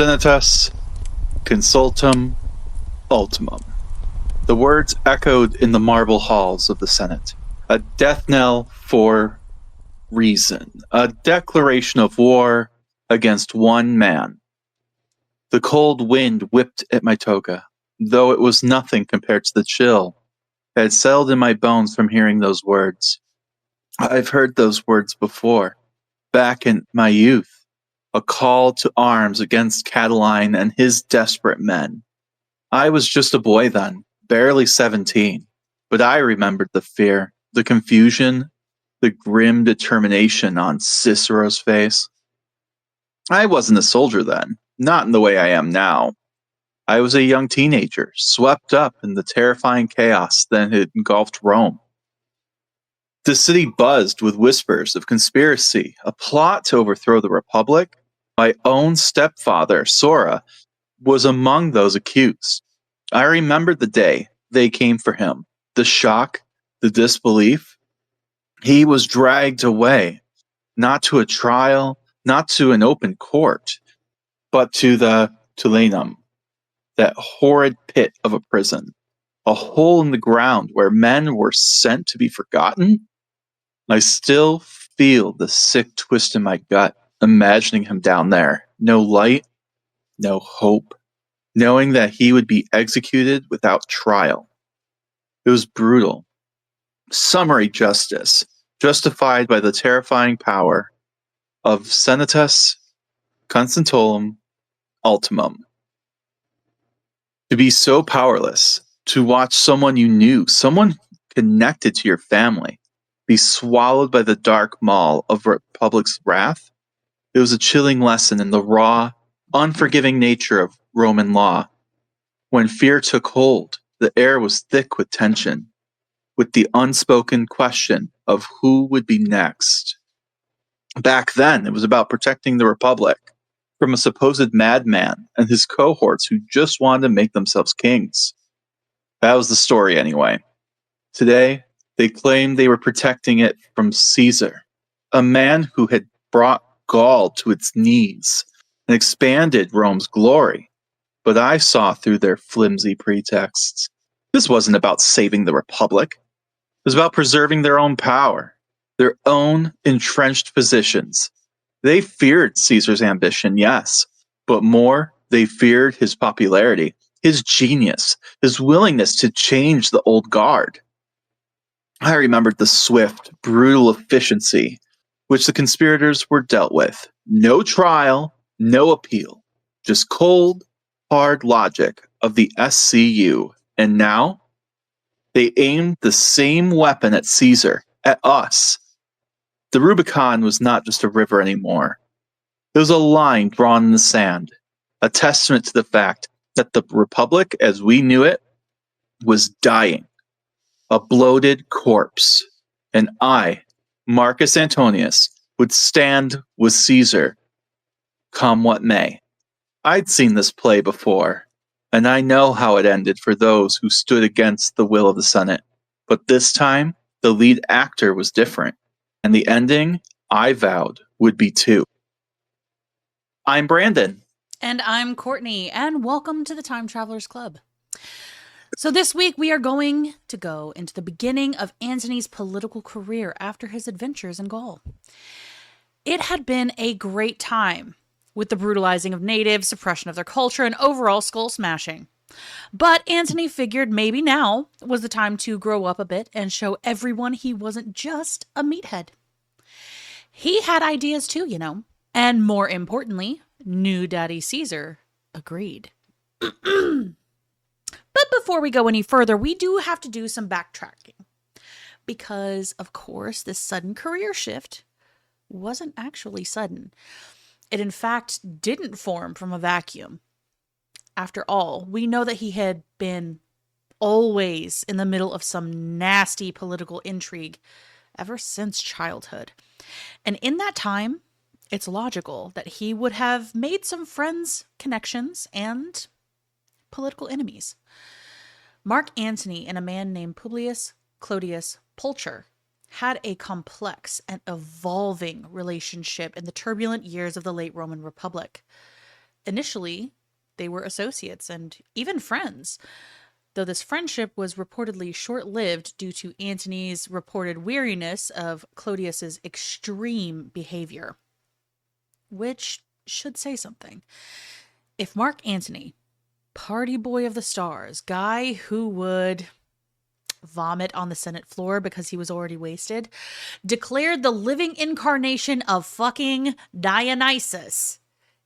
Senatus consultum ultimum. The words echoed in the marble halls of the Senate. A death knell for reason. A declaration of war against one man. The cold wind whipped at my toga, though it was nothing compared to the chill that had settled in my bones from hearing those words. I've heard those words before, back in my youth. A call to arms against Catiline and his desperate men. I was just a boy then, barely 17, but I remembered the fear, the confusion, the grim determination on Cicero's face. I wasn't a soldier then, not in the way I am now. I was a young teenager, swept up in the terrifying chaos that had engulfed Rome. The city buzzed with whispers of conspiracy, a plot to overthrow the Republic. My own stepfather, Sora, was among those accused. I remembered the day they came for him, the shock, the disbelief. He was dragged away, not to a trial, not to an open court, but to the Tulanum, that horrid pit of a prison, a hole in the ground where men were sent to be forgotten. I still feel the sick twist in my gut, imagining him down there. No light, no hope, knowing that he would be executed without trial. It was brutal. Summary justice, justified by the terrifying power of Senatus Consultum Ultimum. To be so powerless, to watch someone you knew, someone connected to your family, be swallowed by the dark maw of Republic's wrath, it was a chilling lesson in the raw, unforgiving nature of Roman law. When fear took hold, the air was thick with tension, with the unspoken question of who would be next. Back then, it was about protecting the Republic from a supposed madman and his cohorts who just wanted to make themselves kings. That was the story anyway. Today, they claimed they were protecting it from Caesar, a man who had brought Gaul to its knees and expanded Rome's glory. But I saw through their flimsy pretexts. This wasn't about saving the Republic. It was about preserving their own power, their own entrenched positions. They feared Caesar's ambition, yes, but more, they feared his popularity, his genius, his willingness to change the old guard. I remembered the swift, brutal efficiency which the conspirators were dealt with. No trial, no appeal, just cold, hard logic of the SCU. And now, they aimed the same weapon at Caesar, at us. The Rubicon was not just a river anymore. It was a line drawn in the sand, a testament to the fact that the Republic, as we knew it, was dying, a bloated corpse. And I, Marcus Antonius, would stand with Caesar, come what may. I'd seen this play before, and I know how it ended for those who stood against the will of the Senate. But this time, the lead actor was different, and the ending, I vowed, would be too. I'm Brandon. And I'm Courtney, and welcome to the Time Travelers Club. So this week we are going to go into the beginning of Antony's political career after his adventures in Gaul. It had been a great time, with the brutalizing of natives, suppression of their culture, and overall skull smashing. But Antony figured maybe now was the time to grow up a bit and show everyone he wasn't just a meathead. He had ideas too, you know. And more importantly, new Daddy Caesar agreed. But before we go any further, we do have to do some backtracking. Because, of course, this sudden career shift wasn't actually sudden. It, in fact, didn't form from a vacuum. After all, we know that he had been always in the middle of some nasty political intrigue ever since childhood. And in that time, it's logical that he would have made some friends, connections, and political enemies. Mark Antony and a man named Publius Clodius Pulcher had a complex and evolving relationship in the turbulent years of the late Roman Republic. Initially, they were associates and even friends, though this friendship was reportedly short lived due to Antony's reported weariness of Clodius's extreme behavior. Which should say something. If Mark Antony, party boy of the stars, guy who would vomit on the Senate floor because he was already wasted, declared the living incarnation of fucking Dionysus,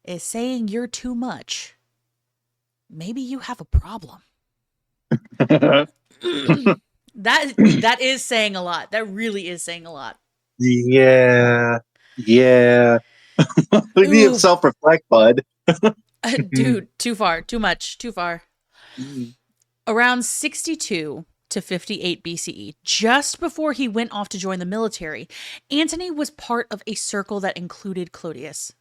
is saying you're too much, maybe you have a problem. That is saying a lot. That really is saying a lot. Yeah. We need to self-reflect, bud. Dude, too far, too much, too far. Around 62 to 58 BCE, just before he went off to join the military, Antony was part of a circle that included Clodius.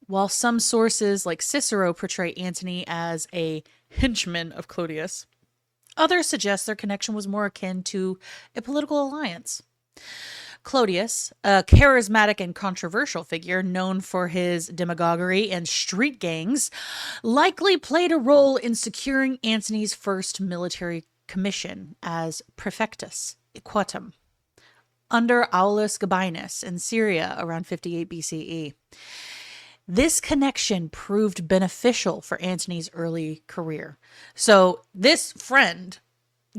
While some sources, like Cicero, portray Antony as a henchman of Clodius, others suggest their connection was more akin to a political alliance. Clodius, a charismatic and controversial figure known for his demagoguery and street gangs, likely played a role in securing Antony's first military commission as praefectus equitum under Aulus Gabinus in Syria around 58 BCE. This connection proved beneficial for Antony's early career. So this friend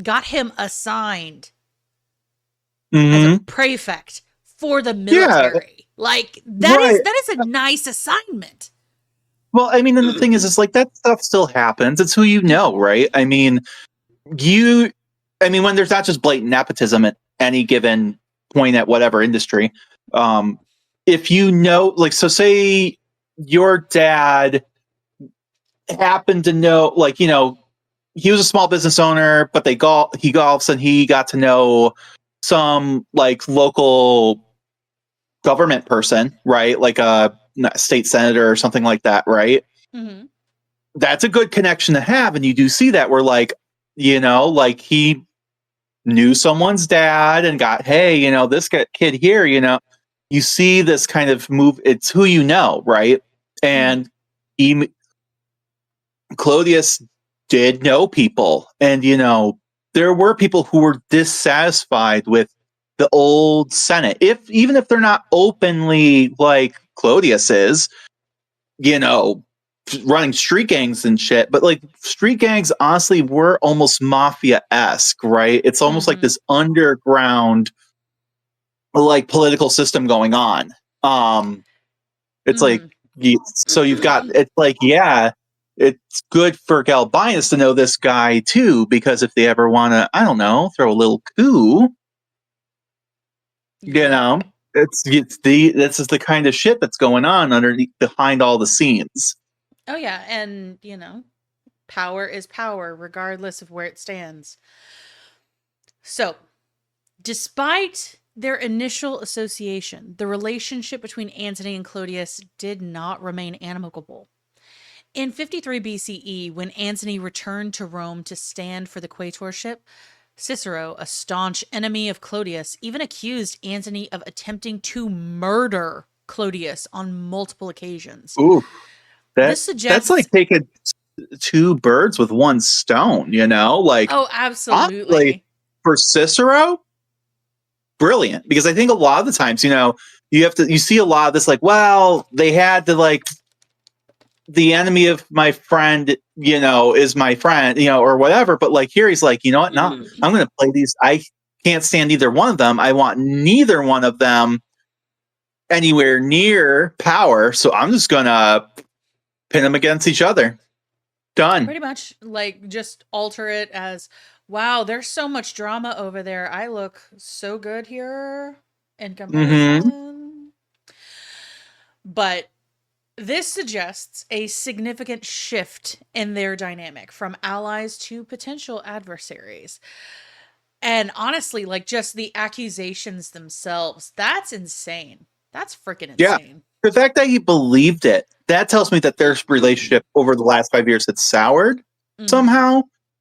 got him assigned as a prefect for the military. Yeah. Like that is a nice assignment. Well, I mean, and the thing is like that stuff still happens. It's who you know, right? I mean, when there's not just blatant nepotism at any given point at whatever industry, if you know, like, so say your dad happened to know, like, you know, he was a small business owner, but he golfs and he got to know some like local government person, right? Like a state senator or something like that, right? Mm-hmm. That's a good connection to have. And you do see that where, like, you know, like he knew someone's dad and got, hey, you know, this kid here, you know, you see this kind of move. It's who you know, right? And Clodius did know people, and, you know, there were people who were dissatisfied with the old Senate, even if they're not openly like Clodius is, you know, running street gangs and shit. But like street gangs, honestly, were almost mafia-esque, right? It's almost like this underground, like, political system going on. It's like, so you've got, it's like, yeah, it's good for Galbinus to know this guy too, because if they ever want to, I don't know, throw a little coup, you know, this is the kind of shit that's going on underneath, behind all the scenes. Oh yeah, and you know, power is power, regardless of where it stands. So, despite their initial association, the relationship between Antony and Clodius did not remain amicable. In 53 BCE, when Antony returned to Rome to stand for the quaestorship, Cicero, a staunch enemy of Clodius, even accused Antony of attempting to murder Clodius on multiple occasions. Ooh, that's like taking two birds with one stone, you know? Like, oh, absolutely. Honestly, for Cicero, brilliant, because I think a lot of the times, you know, you see a lot of this, like, well, they had to, like, the enemy of my friend, you know, is my friend, you know, or whatever. But like here, he's like, you know what? No, I'm going to play these. I can't stand either one of them. I want neither one of them anywhere near power. So I'm just going to pin them against each other. Done. Pretty much, like, just alter it as, wow, there's so much drama over there. I look so good here in comparison. But this suggests a significant shift in their dynamic from allies to potential adversaries. And honestly, like, just the accusations themselves, that's insane. That's freaking insane. The fact that he believed it, that tells me that their relationship over the last 5 years had soured somehow.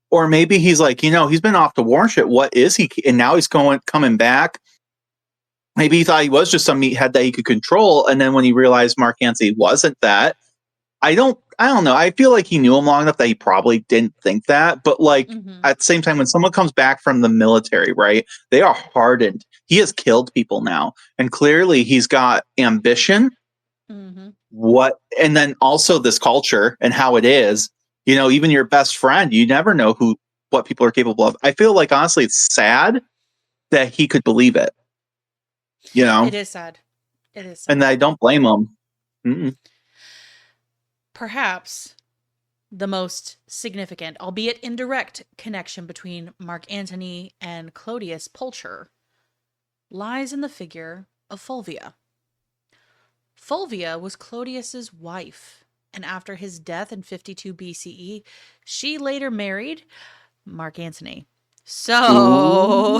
Or maybe he's like, you know, he's been off to war shit. What is he? And now he's coming back. Maybe he thought he was just some meathead that he could control. And then when he realized Mark Antony wasn't that, I I don't know. I feel like he knew him long enough that he probably didn't think that. But like Mm-hmm. at the same time, when someone comes back from the military, right, they are hardened. He has killed people now, and clearly he's got ambition. Mm-hmm. What, and then also this culture and how it is. You know, even your best friend, you never know what people are capable of. I feel like honestly, it's sad that he could believe it. You know, It is sad. It is and sad. I don't blame him. Mm-mm. Perhaps the most significant, albeit indirect, connection between Mark Antony and Clodius Pulcher lies in the figure of Fulvia. Fulvia was Clodius's wife, and after his death in 52 BCE, she later married Mark Antony. So, Ooh.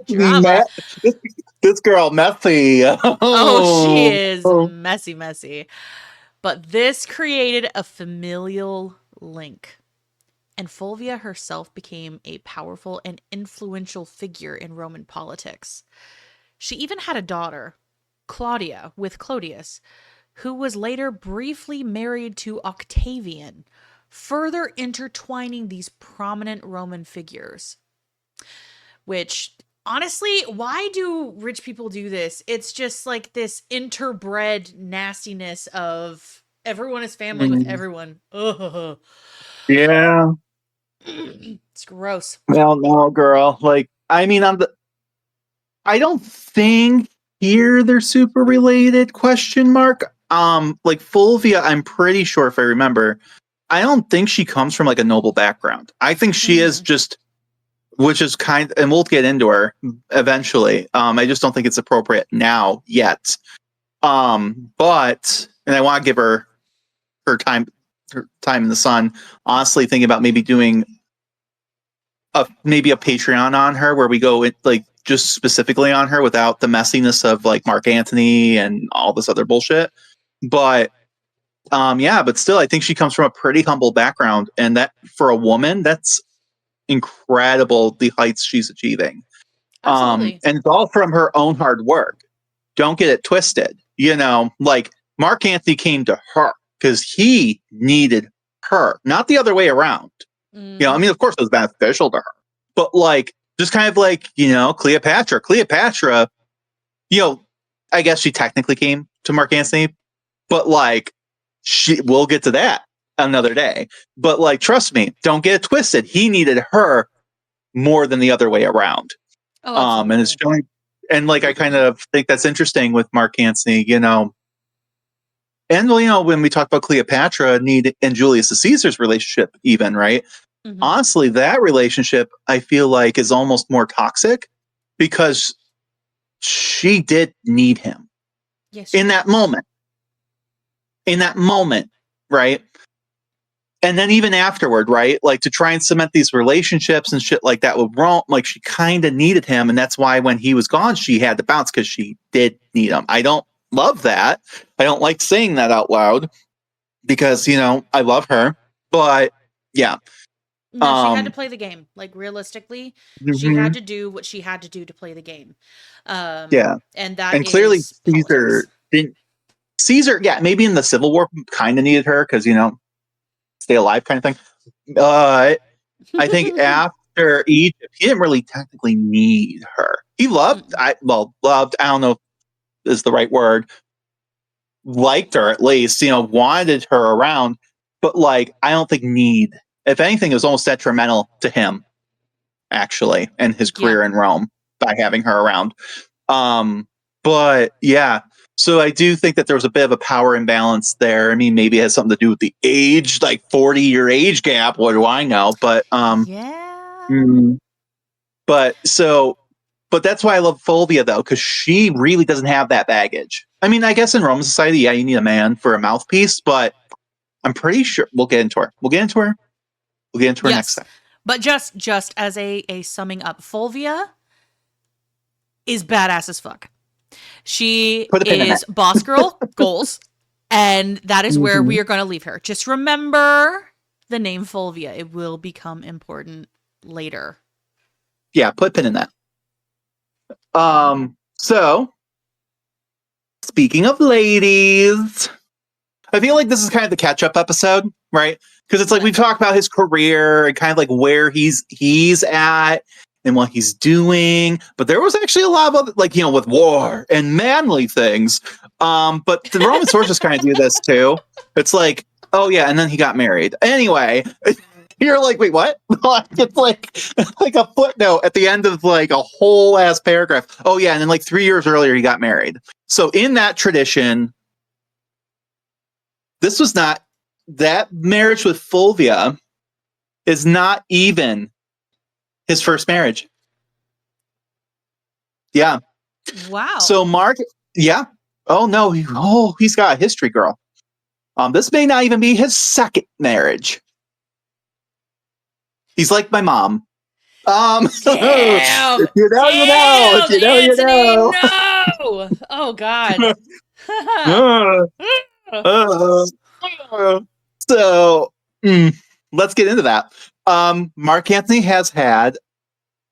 drama. This, this girl messy. Oh, she Oh. is messy, messy. But this created a familial link. And Fulvia herself became a powerful and influential figure in Roman politics. She even had a daughter, Claudia, with Clodius, who was later briefly married to Octavian, further intertwining these prominent Roman figures. Which, honestly, why do rich people do this? It's just like this interbred nastiness of everyone is family with Mm. everyone. Ugh. Yeah. It's gross. Well, no, girl. Like, I mean, I don't think here they're super related, question mark. Like Fulvia, I'm pretty sure if I remember, I don't think she comes from like a noble background. I think she is Mm-hmm. just, which is and we'll get into her eventually. I just don't think it's appropriate now yet. But, and I want to give her time, her time in the sun. Honestly, thinking about maybe doing maybe a Patreon on her where we go like just specifically on her without the messiness of like Mark Antony and all this other bullshit. But yeah, but still, I think she comes from a pretty humble background, and that for a woman, that's incredible. The heights she's achieving, Absolutely. and it's all from her own hard work. Don't get it twisted. You know, like Mark Antony came to her because he needed her, not the other way around. You know, I Mm-hmm. mean, of course, it was beneficial to her, but like, just kind of like, you know, Cleopatra. Cleopatra, you know, I guess she technically came to Mark Antony, but like, we'll get to that another day. But like, trust me, don't get it twisted. He needed her more than the other way around. Oh, And it's absolutely. showing, and like, I kind of think that's interesting with Mark Antony, you know, and you know, when we talk about Cleopatra and Julius Caesar's relationship, even right, Mm-hmm. honestly, that relationship I feel like is almost more toxic because she did need him Yes, she in did. that moment. In that moment, right? And then even afterward, right? Like to try and cement these relationships and shit like that with Rome, like she kind of needed him, and that's why when he was gone, she had to bounce because she did need him. I don't love that. I don't like saying that out loud because you know I love her, but yeah. No, she had to Um, play the game. Like realistically, she had mhm, to do what she had to do to play the game. yeah, And that and clearly is Caesar politics. didn't. Caesar, yeah, maybe in the Civil War, kind of needed her because you know stay alive kind of thing. I think after Egypt, he didn't really technically need her. He loved, Mm-mm. loved. I don't know if is the right word. Liked her at least, you know, wanted her around, but like I don't think need. If anything, it was almost detrimental to him actually and his Yeah. career in Rome by having her around. But yeah, so I do think that there was a bit of a power imbalance there. I mean, maybe it has something to do with the age, like 40-year age gap. What do I know? Yeah. Mm, but so, but that's why I love Fulvia though, because she really doesn't have that baggage. I mean, I guess in Roman society, yeah, you need a man for a mouthpiece, but I'm pretty sure we'll get into her. We'll get into her. We'll get into her next Yes. time. But just as a summing up, Fulvia is badass as fuck. She Put a pin in that. is boss girl goals, and that is where Mm-hmm. we are going to leave her. Just remember the name Fulvia. It will become important later. Yeah, put a pin in that. So speaking of ladies, I feel like this is kind of the catch-up episode, right? Because it's like we've talked about his career and kind of like where he's at and what he's doing. But there was actually a lot of other, like, you know, with war and manly things. But the Roman sources kind of do this too. It's like, oh yeah, and then he got married. Anyway, you're like, wait, what? It's like a footnote at the end of like a whole ass paragraph. Oh yeah, and then like 3 years earlier he got married. So in that tradition, this was not, that marriage with Fulvia is not even his first marriage. Yeah. Wow. So Mark, yeah. Oh no, he's got a history, girl. This may not even be his second marriage. He's like my mom. Damn! If you know, you know. Damn, If you know, you Antony, know. no! Oh God. So let's get into that. Mark Antony has had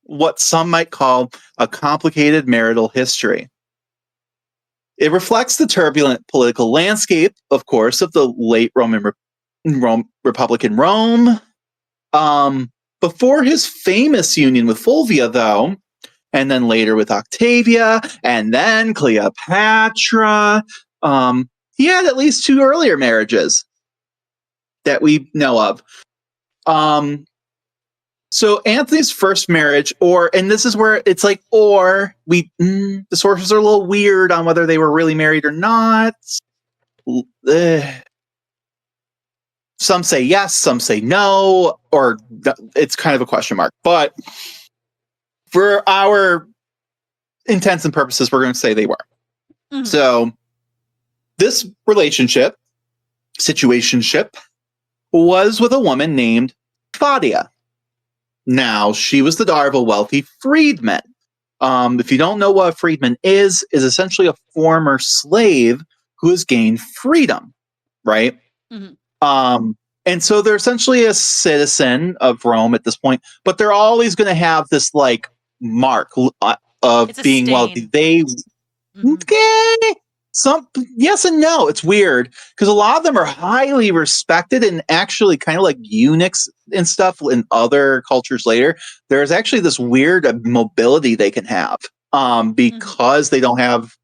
what some might call a complicated marital history. It reflects the turbulent political landscape, of course, of the late Republican Rome. Before his famous union with Fulvia, though, and then later with Octavia, and then Cleopatra, he had at least 2 earlier marriages that we know of. So Antony's first marriage, and this is where it's like, the sources are a little weird on whether they were really married or not. Some say yes, some say no, or it's kind of a question mark. But for our intents and purposes, we're going to say they were. Mm-hmm. So this situationship, was with a woman named Fadia. Now, she was the daughter of a wealthy freedman. If you don't know what a freedman is essentially a former slave who has gained freedom, right? Mm-hmm. And so they're essentially a citizen of Rome at this point, but they're always going to have this like mark of being wealthy. Some yes and no. It's weird because a lot of them are highly respected and actually kind of like eunuchs and stuff in other cultures later. There's actually this weird mobility they can have because they don't have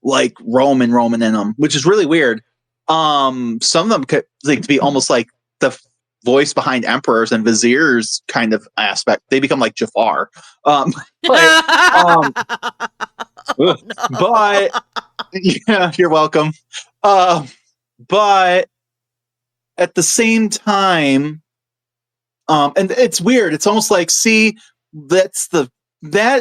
like Roman in them, which is really weird. Some of them could like to be almost like the voice behind emperors and viziers kind of aspect. They become like Jafar. But yeah, you're welcome. But at the same time, and it's weird. It's almost like, see, that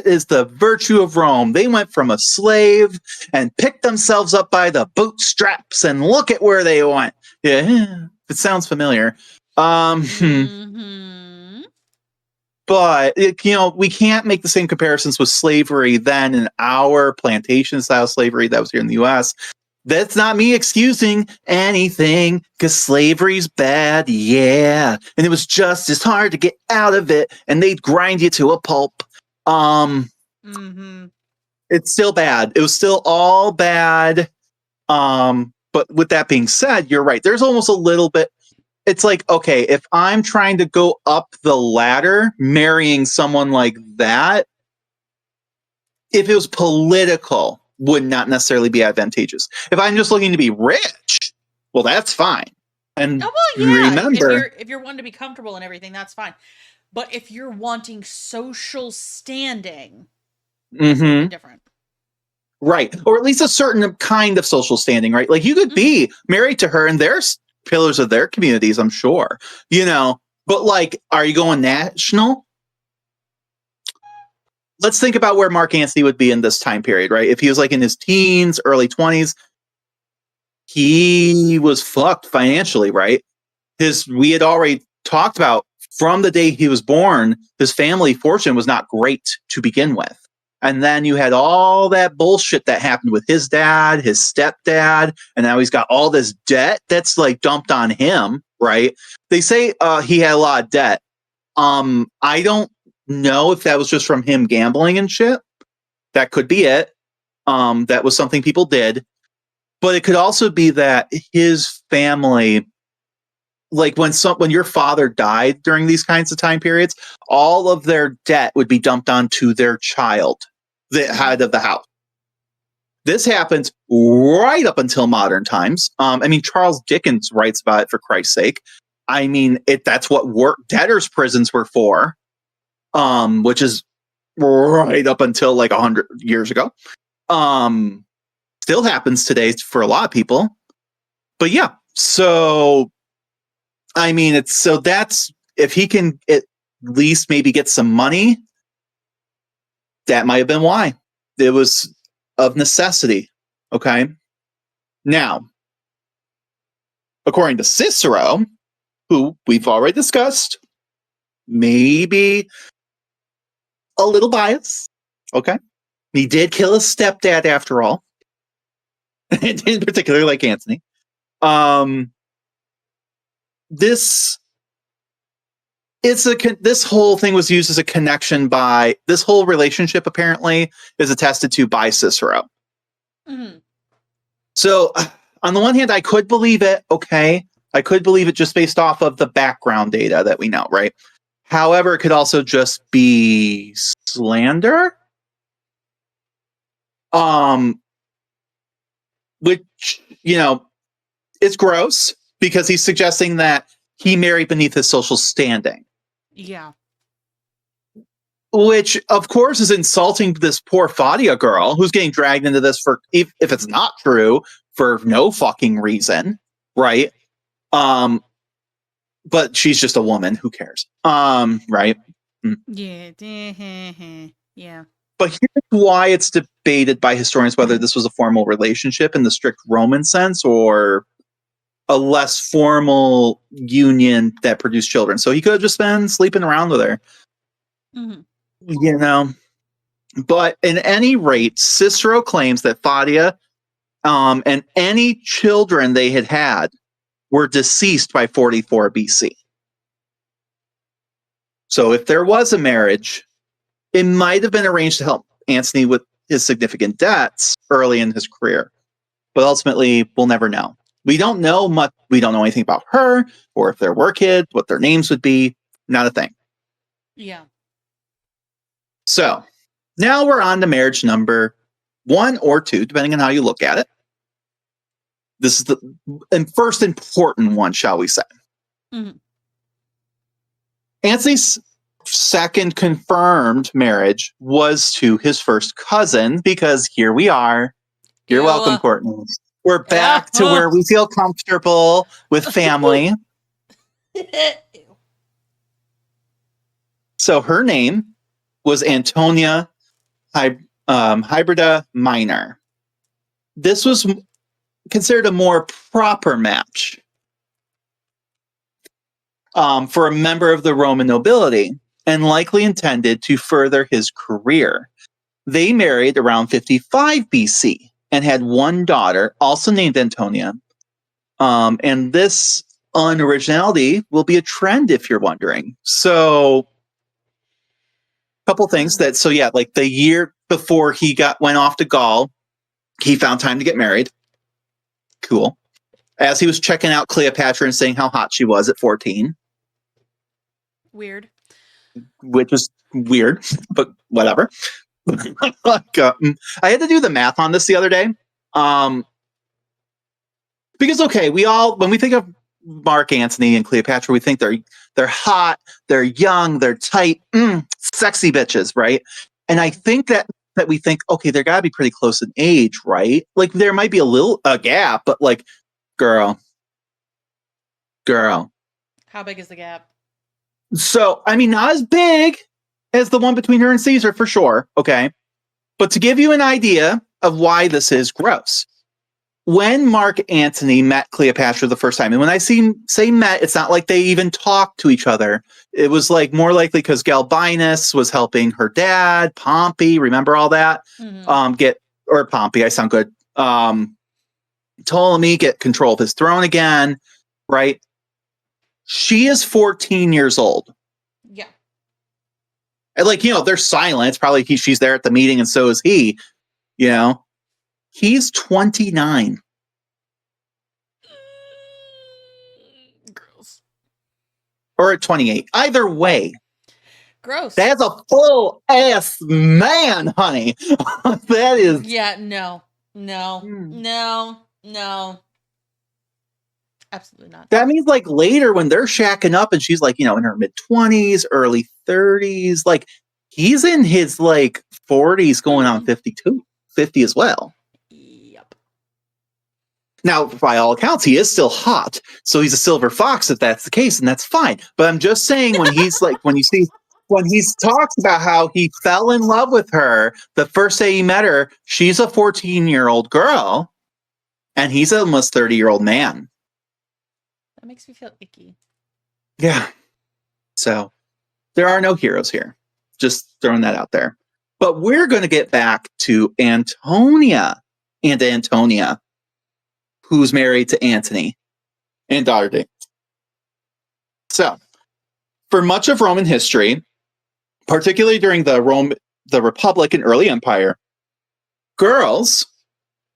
is the virtue of Rome. They went from a slave and picked themselves up by the bootstraps, and look at where they went. Yeah, it sounds familiar. But we can't make the same comparisons with slavery then in our plantation style slavery that was here in the U.S. That's not me excusing anything, because slavery's bad, yeah. And it was just as hard to get out of it, and they'd grind you to a pulp. It's still bad. It was still all bad. But with that being said, you're right. There's almost a little bit. It's like, okay, if I'm trying to go up the ladder, marrying someone like that, if it was political, would not necessarily be advantageous. If I'm just looking to be rich, well, that's fine. And remember, if you're wanting to be comfortable and everything, that's fine. But if you're wanting social standing, it's different. Right. Or at least a certain kind of social standing, right? Like you could be married to her and there's pillars of their communities, I'm sure, but like, are you going national? Let's think about where Mark Antony would be in this time period, right? If he was like in his teens, early 20s, he was fucked financially, right? We had already talked about from the day he was born, his family fortune was not great to begin with. And then you had all that bullshit that happened with his dad, his stepdad, and now he's got all this debt that's like dumped on him, right? They say he had a lot of debt. I don't know if that was just from him gambling and shit. That could be it. That was something people did. But it could also be that his family, like when your father died during these kinds of time periods, all of their debt would be dumped onto their child, the head of the house. This happens right up until modern times. I mean, Charles Dickens writes about it, for Christ's sake. I mean, that's what debtors' prisons were for, which is right up until like 100 years ago. Still happens today for a lot of people. But yeah, so I mean, that's if he can at least maybe get some money, that might have been why. It was of necessity. Okay. Now, according to Cicero, who we've already discussed, maybe a little biased. Okay. He did kill his stepdad after all. In particular, like Antony. This whole thing was used as a connection by this whole relationship apparently is attested to by Cicero. Mm-hmm. So on the one hand, I could believe it. Okay. I could believe it just based off of the background data that we know, right? However, it could also just be slander. Which, it's gross because he's suggesting that he married beneath his social standing. Yeah. Which, of course, is insulting this poor Fadia girl who's getting dragged into this for, if it's not true, for no fucking reason, right? But she's just a woman. Who cares? Right? Yeah. Yeah. But here's why it's debated by historians whether this was a formal relationship in the strict Roman sense or a less formal union that produced children. So he could have just been sleeping around with her. Mm-hmm. But in any rate, Cicero claims that Fadia and any children they had were deceased by 44 BC. So if there was a marriage, it might have been arranged to help Antony with his significant debts early in his career. But ultimately, we'll never know. We don't know much. We don't know anything about her or if there were kids, what their names would be. Not a thing. Yeah. So now we're on to marriage number 1 or 2, depending on how you look at it. This is the first important one, shall we say. Mm-hmm. Antony's second confirmed marriage was to his first cousin, because here we are. You're welcome, Courtney. We're back to where we feel comfortable with family. So her name was Antonia Hybrida Minor. This was considered a more proper match for a member of the Roman nobility and likely intended to further his career. They married around 55 BC and had one daughter, also named Antonia. And this unoriginality will be a trend if you're wondering. So, a couple things like the year before he went off to Gaul, he found time to get married. Cool. As he was checking out Cleopatra and saying how hot she was at 14. Weird. Which is weird, but whatever. I had to do the math on this the other day. Because when we think of Mark Antony and Cleopatra, we think they're hot, they're young, they're tight, sexy bitches, right? And I think that we think, okay, they're gotta be pretty close in age, right? Like there might be a gap, but like, girl. How big is the gap? So, I mean, not as big as the one between her and Caesar, for sure, okay? But to give you an idea of why this is gross, when Mark Antony met Cleopatra the first time, and when I say met, it's not like they even talked to each other. It was like more likely because Galbinus was helping her dad, Pompey, remember all that? Mm-hmm. Pompey, I sound good. Ptolemy get control of his throne again, right? She is 14 years old. Yeah. And they're silent. It's probably she's there at the meeting and so is he, He's 29. or at 28. Either way, Gross. that's a full ass man, honey. That is. Yeah, no. Absolutely not. That means like later when they're shacking up and she's like, in her mid 20s, early 30s, like he's in his like 40s going on 52, 50 as well. Yep. Now, by all accounts, he is still hot. So he's a silver fox if that's the case, and that's fine. But I'm just saying when he's like, when he talks about how he fell in love with her the first day he met her, she's a 14-year-old girl and he's an almost 30-year-old man. That makes me feel icky. Yeah. So there are no heroes here. Just throwing that out there. But we're going to get back to Antonia and Antonia, who's married to Antony and daughter Dane. So, for much of Roman history, particularly during the Republic and early Empire, girls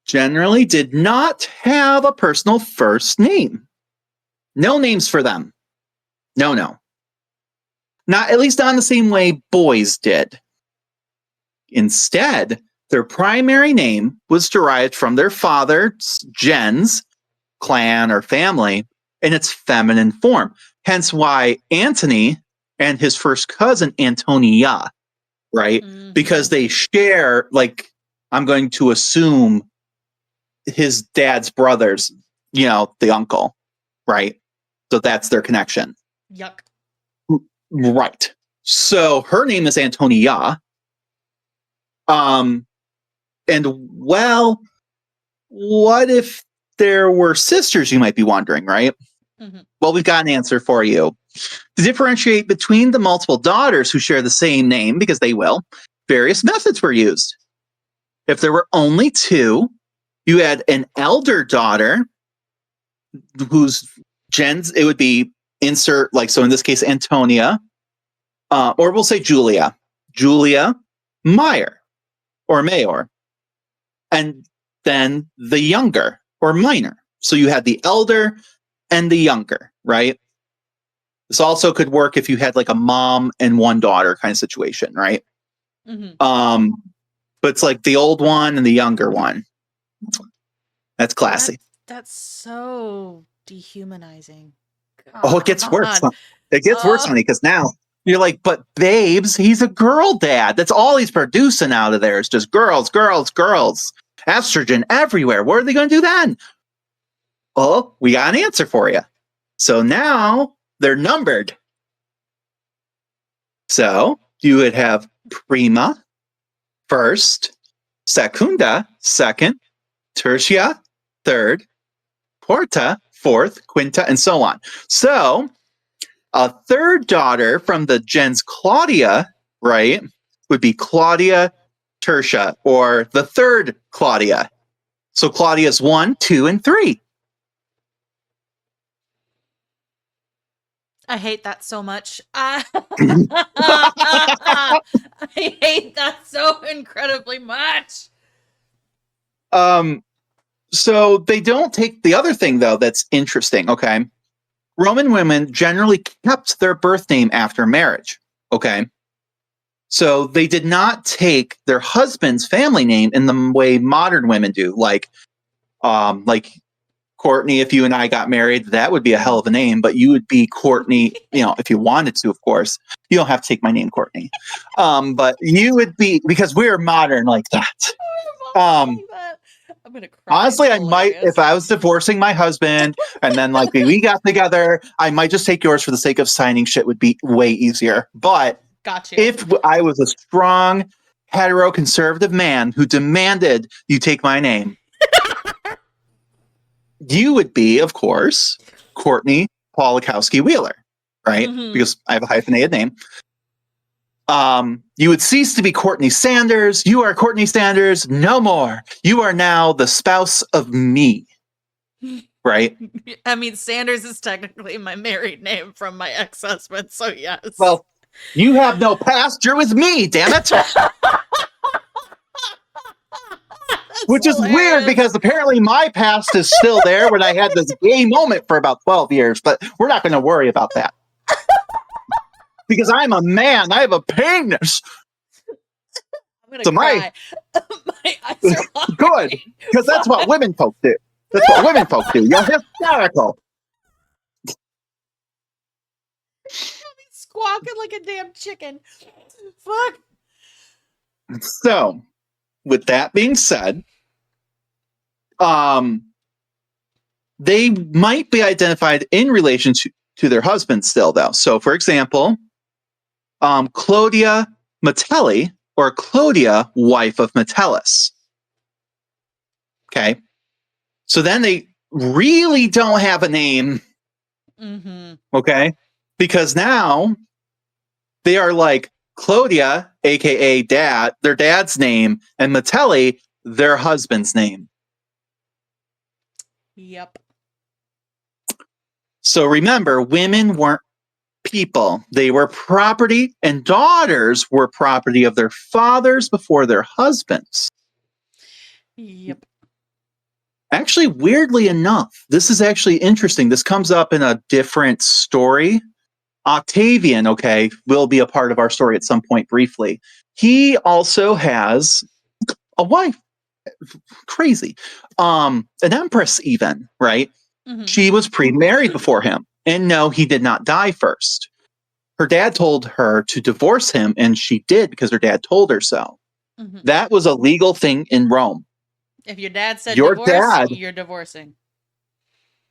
generally did not have a personal first name. No names for them. No. Not at least not in the same way boys did. Instead, their primary name was derived from their father's gens, clan, or family in its feminine form. Hence why Antony and his first cousin Antonia, right? Mm-hmm. Because they share, like, I'm going to assume his dad's brothers, the uncle, right? So that's their connection. Yuck. Right. So her name is Antonia. And well, what if there were sisters, you might be wondering, right? Mm-hmm. Well, we've got an answer for you. To differentiate between the multiple daughters who share the same name, because they will, various methods were used. If there were only two, you had an elder daughter whose gens, it would be insert, like, so in this case, Antonia, or we'll say Julia Meyer, or Mayor, and then the younger or minor. So you had the elder and the younger, right? This also could work if you had like a mom and one daughter kind of situation, right? Mm-hmm. But it's like the old one and the younger one. That's classy. That's so dehumanizing. God. Oh, it gets worse. It gets worse, honey, because now you're like, but babes, he's a girl dad. That's all he's producing out of there. It's just girls. Estrogen everywhere. What are they going to do then? Oh, we got an answer for you. So now they're numbered. So you would have prima, first, secunda, second, tertia, third, quarta, fourth, quinta, and so on. So a third daughter from the gens Claudia, right, would be Claudia Tertia, or the third Claudia. So Claudia's 1, 2, and 3. I hate that so much. I hate that so incredibly much. So they don't take the other thing, though, that's interesting, okay? Roman women generally kept their birth name after marriage, okay? So they did not take their husband's family name in the way modern women do. Like Courtney, if you and I got married, that would be a hell of a name, but you would be Courtney, if you wanted to, of course. You don't have to take my name, Courtney. But you would be, because we're modern like that. I'm gonna cry. Honestly, I might, if I was divorcing my husband and then like we got together, I might just take yours for the sake of signing shit would be way easier. But gotcha. If I was a strong, hetero-conservative man who demanded you take my name, you would be, of course, Courtney Polakowski Wheeler, right? Mm-hmm. Because I have a hyphenated name. You would cease to be Courtney Sanders. You are Courtney Sanders no more. You are now the spouse of me, right? I mean, Sanders is technically my married name from my ex-husband, so yes. Well, you have no past. You're with me, damn it. Which is weird because apparently my past is still there when I had this gay moment for about 12 years, but we're not going to worry about that. Because I'm a man. I have a penis. I'm gonna So cry. My eyes are watering. good. Because that's what women folk do. That's what women folk do. You're hysterical. Squawking like a damn chicken. Fuck. So, with that being said, they might be identified in relation to their husbands still, though. So, for example, Clodia Metelli, or Clodia, wife of Metellus. Okay. So then they really don't have a name. Mm-hmm. Okay. Because now they are like Clodia, aka dad, their dad's name, and Metelli, their husband's name. Yep. So remember, women weren't people. They were property, and daughters were property of their fathers before their husbands. Yep. Actually, weirdly enough, this is actually interesting. This comes up in a different story. Octavian, okay, will be a part of our story at some point briefly. He also has a wife. Crazy. An empress, even, right? Mm-hmm. She was pre-married before him. And no, he did not die first. Her dad told her to divorce him, and she did because her dad told her so. Mm-hmm. That was a legal thing in Rome. If your dad said Your divorce, dad, you're divorcing.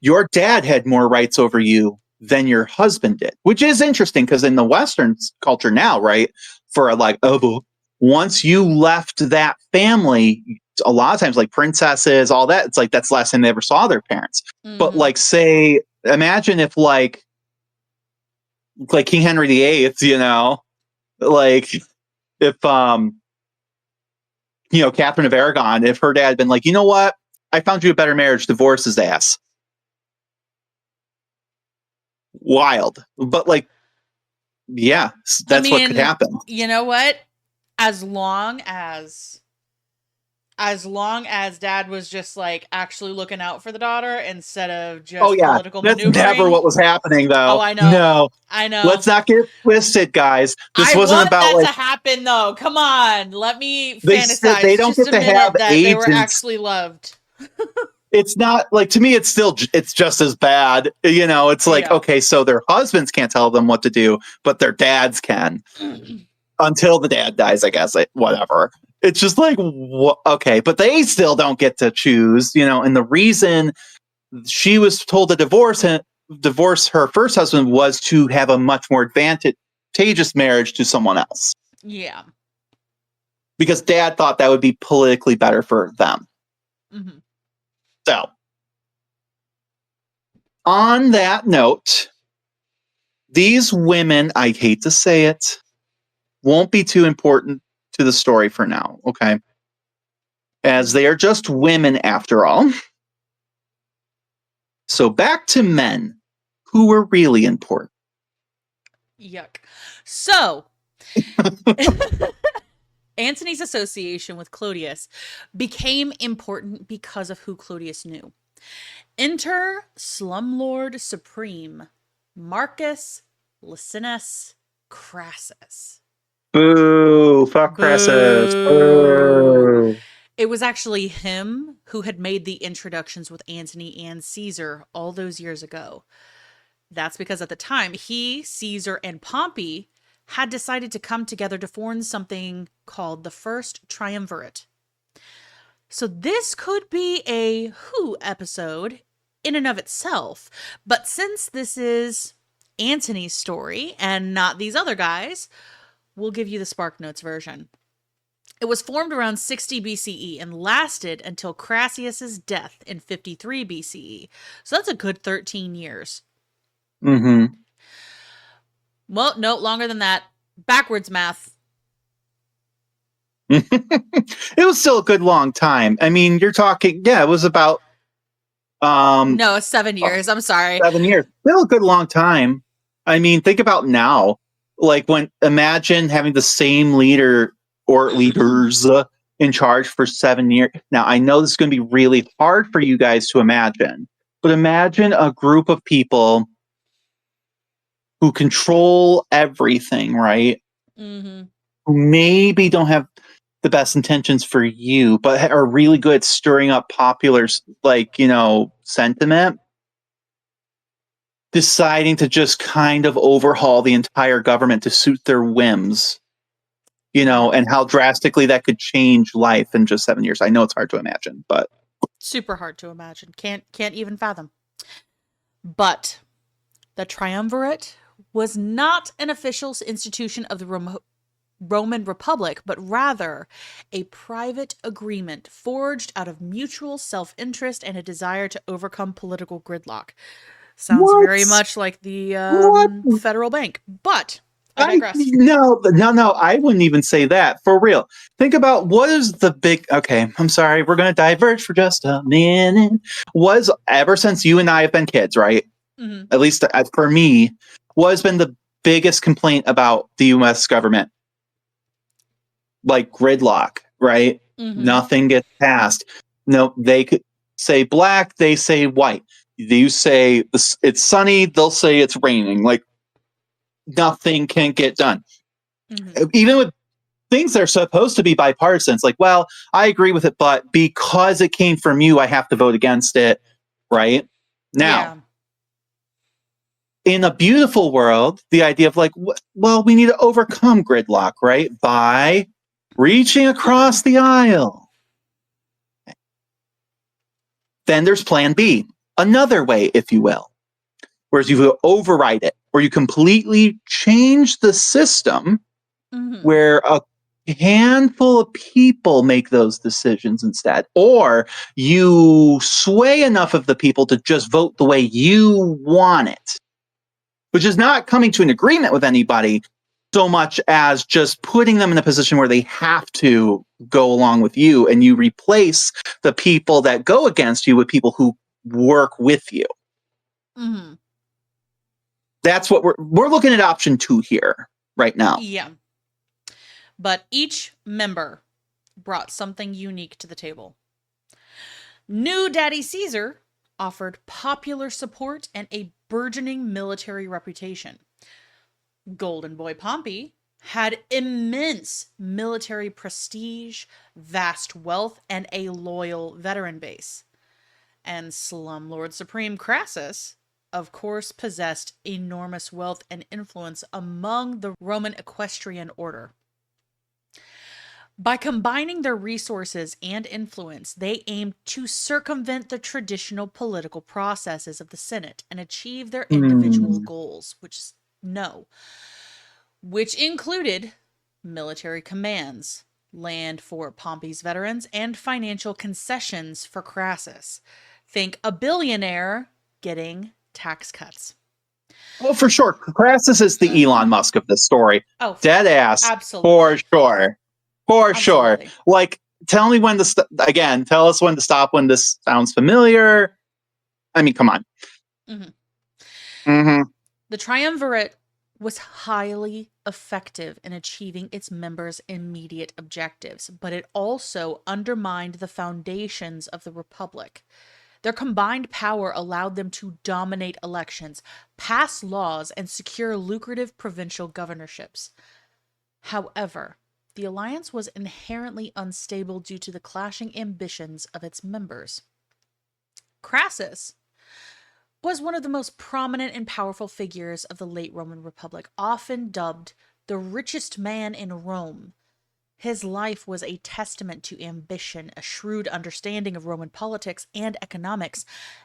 your dad had more rights over you than your husband did, which is interesting because in the Western culture now, right, for like, oh, once you left that family, a lot of times like princesses, all that, it's like that's the last time they ever saw their parents. Mm-hmm. But like, say, imagine if like King Henry VIII, you know, like if Catherine of Aragon, if her dad had been like, you know what, I found you a better marriage, divorce his ass. Wild. But like, yeah, that's what could happen. You know what? As long as dad was just like actually looking out for the daughter instead of just political that's maneuvering. never what was happening, though. Oh, I know. No, I know. let's not get twisted, guys. This wasn't want about that like to happen, though. Come on, let me they fantasize. they don't just get a to minute have that agents. They were actually loved. It's not like, to me, it's just as bad. You know, it's like, okay, so their husbands can't tell them what to do, but their dads can until the dad dies, I guess. Whatever. It's just like, okay, but they still don't get to choose, you know, and the reason she was told to divorce her first husband was to have a much more advantageous marriage to someone else. Yeah. Because dad thought that would be politically better for them. Mm-hmm. So, on that note, these women, I hate to say it, won't be too important to the story for now, okay? As they are just women after all. So back to men who were really important. Yuck. So, Antony's association with Clodius became important because of who Clodius knew. Enter Slumlord Supreme, Marcus Licinius Crassus. Boo! Fuck Crassus. Boo! It was actually him who had made the introductions with Antony and Caesar all those years ago. That's because at the time, he, Caesar, and Pompey had decided to come together to form something called the First Triumvirate. So this could be a Who episode in and of itself, but since this is Antony's story and not these other guys, we'll give you the Spark Notes version. It was formed around 60 BCE and lasted until Crassus's death in 53 BCE. So that's a good 13 years. Mm-hmm. Well, no, longer than that. Backwards math. It was still a good long time. I mean, you're talking, it was about no, 7 years. I'm sorry. 7 years. Still a good long time. I mean, think about now. Like, imagine having the same leader or leaders in charge for 7 years. Now, I know this is going to be really hard for you guys to imagine, but imagine a group of people who control everything, right? Mm-hmm. Who maybe don't have the best intentions for you, but are really good at stirring up popular, like, sentiment, deciding to just kind of overhaul the entire government to suit their whims, Yeah. and how drastically that could change life in just 7 years. I know it's hard to imagine, but Super hard to imagine. Can't even fathom. But the triumvirate was not an official institution of the Roman Republic, but rather a private agreement forged out of mutual self interest and a desire to overcome political gridlock. Sounds what? very much like the What? federal bank, but I I digress. no, no, no. I wouldn't even say that for real. Think about what is the big. Okay, I'm sorry. We're going to diverge for just a minute. Was ever since you and I have been kids, right? Mm-hmm. At least for me, what has been the biggest complaint about the U.S. government? Like gridlock, right? Mm-hmm. Nothing gets passed. No, they could say black, they say white. You say it's sunny, they'll say it's raining. Like nothing can get done. Mm-hmm. Even with things that are supposed to be bipartisan, it's like, well, I agree with it, but because it came from you, I have to vote against it, right? Now, Yeah. in a beautiful world, the idea of like, well, we need to overcome gridlock, right? By reaching across the aisle. Then there's plan B, another way, if you will, whereas you override it, where you completely change the system Mm-hmm. where a handful of people make those decisions instead, or you sway enough of the people to just vote the way you want it, which is not coming to an agreement with anybody so much as just putting them in a position where they have to go along with you, and you replace the people that go against you with people who work with you. Mm-hmm. That's what we're looking at option 2 here right now. Yeah. But each member brought something unique to the table. New Daddy Caesar offered popular support and a burgeoning military reputation. Golden Boy Pompey had immense military prestige, vast wealth, and a loyal veteran base. And Slumlord Supreme Crassus, of course, possessed enormous wealth and influence among the Roman equestrian order. By combining their resources and influence, they aimed to circumvent the traditional political processes of the Senate and achieve their individual Hmm. goals, which included military commands, land for Pompey's veterans, and financial concessions for Crassus. Think a billionaire getting tax cuts. Well, for sure, Crassus is the Elon Musk of this story. Oh, Dead ass, for absolutely. sure, for sure. Absolutely. Like, tell me when to again. Tell us when to stop when this sounds familiar. I mean, come on. Mm-hmm. Mm-hmm. The triumvirate was highly effective in achieving its members' immediate objectives, but it also undermined the foundations of the Republic. Their combined power allowed them to dominate elections, pass laws, and secure lucrative provincial governorships. However, the alliance was inherently unstable due to the clashing ambitions of its members. Crassus was one of the most prominent and powerful figures of the late Roman Republic, often dubbed the richest man in Rome. His life was a testament to ambition, a shrewd understanding of Roman politics and economics,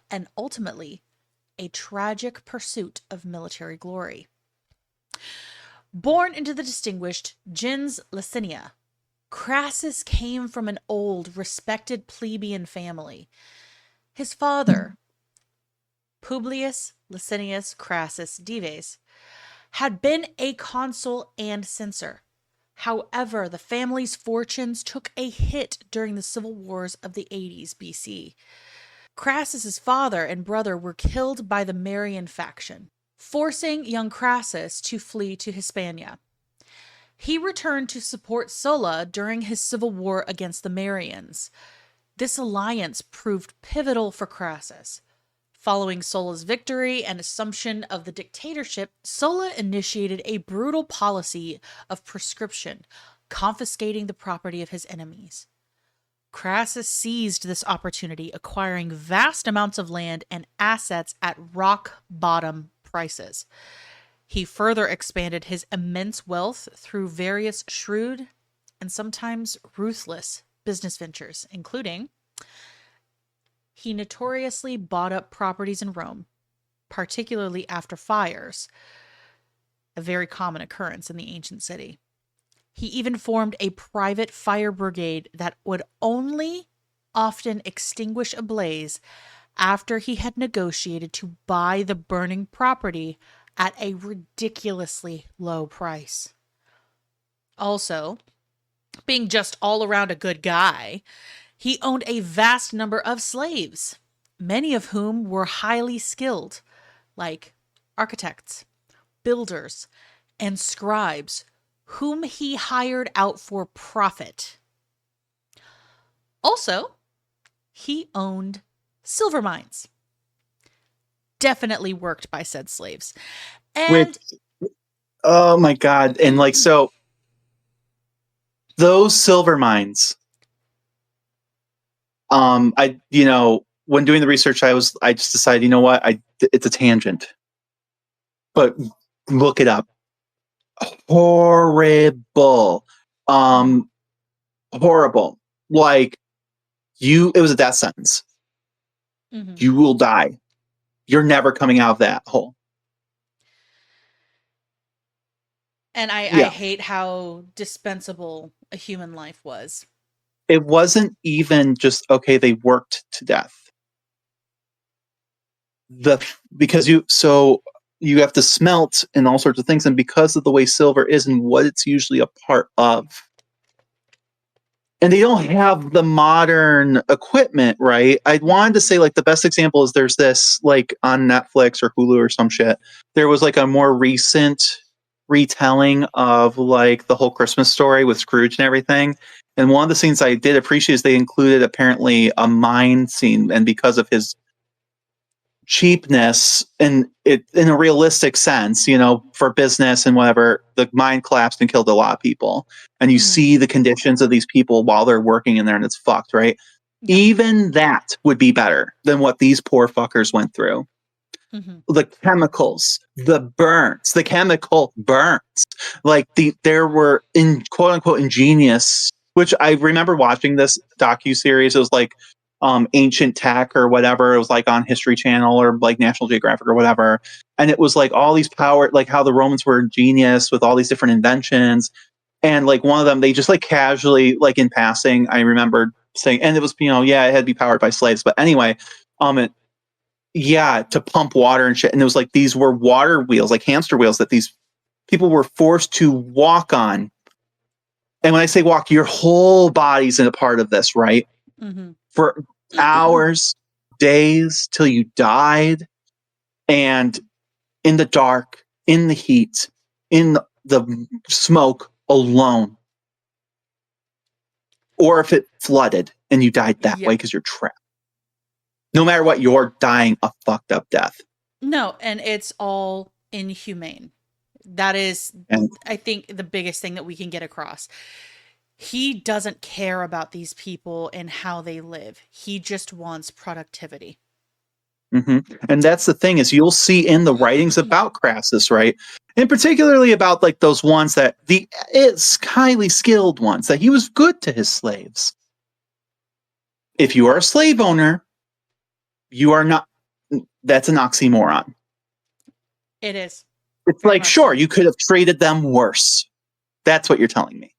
and ultimately, a tragic pursuit of military glory. Born into the distinguished gens Licinia, Crassus came from an old, respected plebeian family. His father, Publius Licinius Crassus Dives, had been a consul and censor. However, the family's fortunes took a hit during the civil wars of the 80s BC. Crassus's father and brother were killed by the Marian faction, forcing young Crassus to flee to Hispania. He returned to support Sulla during his civil war against the Marians. This alliance proved pivotal for Crassus. Following Sulla's victory and assumption of the dictatorship, Sulla initiated a brutal policy of proscription, confiscating the property of his enemies. Crassus seized this opportunity, acquiring vast amounts of land and assets at rock bottom prices. He further expanded his immense wealth through various shrewd and sometimes ruthless business ventures, including he notoriously bought up properties in Rome, particularly after fires, a very common occurrence in the ancient city. He even formed a private fire brigade that would only often extinguish a blaze after he had negotiated to buy the burning property at a ridiculously low price. Also, being just all around a good guy, he owned a vast number of slaves, many of whom were highly skilled, like architects, builders, and scribes, whom he hired out for profit. Also, he owned silver mines, definitely worked by said slaves. And oh my God. And like, so those silver mines, when doing the research, I just decided, you know what? It's a tangent, but look it up. Horrible. Horrible. Like it was a death sentence. mm-hmm. You will die. You're never coming out of that hole. And I hate how dispensable a human life was. It wasn't even just, okay, they worked to death. Because you have to smelt and all sorts of things, and because of the way silver is and what it's usually a part of, and they don't have the modern equipment, right? I wanted to say, like, the best example is there's this, like, on Netflix or Hulu or some shit, there was like a more recent retelling of like the whole Christmas story with Scrooge and everything. And one of the scenes I did appreciate is they included apparently a mine scene, and because of his cheapness and it in a realistic sense, for business and whatever, the mine collapsed and killed a lot of people. And you see the conditions of these people while they're working in there, and it's fucked, right? Yeah. Even that would be better than what these poor fuckers went through. Mm-hmm. The chemicals, the burns, the chemical burns. Like there were in quote unquote ingenious, which I remember watching this docu-series. It was like ancient tech or whatever. It was like on History Channel or like National Geographic or whatever. And it was like all these power, like how the Romans were ingenious with all these different inventions. And like one of them, they just like casually, like in passing, I remember saying, and it was, it had to be powered by slaves. But anyway, to pump water and shit. And it was like these were water wheels, like hamster wheels that these people were forced to walk on. And when I say walk, your whole body's in a part of this, right? Mm-hmm. For hours, days, till you died. And in the dark, in the heat, in the smoke alone. Or if it flooded and you died that way because you're trapped. No matter what, you're dying a fucked up death. No, and it's all inhumane. That is, I think, the biggest thing that we can get across. He doesn't care about these people and how they live. He just wants productivity. Mm-hmm. And that's the thing, is you'll see in the writings about Crassus, right? And particularly about like those ones that it's highly skilled ones, that he was good to his slaves. If you are a slave owner, you are not. That's an oxymoron. It is. It's like, sure, you could have treated them worse. That's what you're telling me.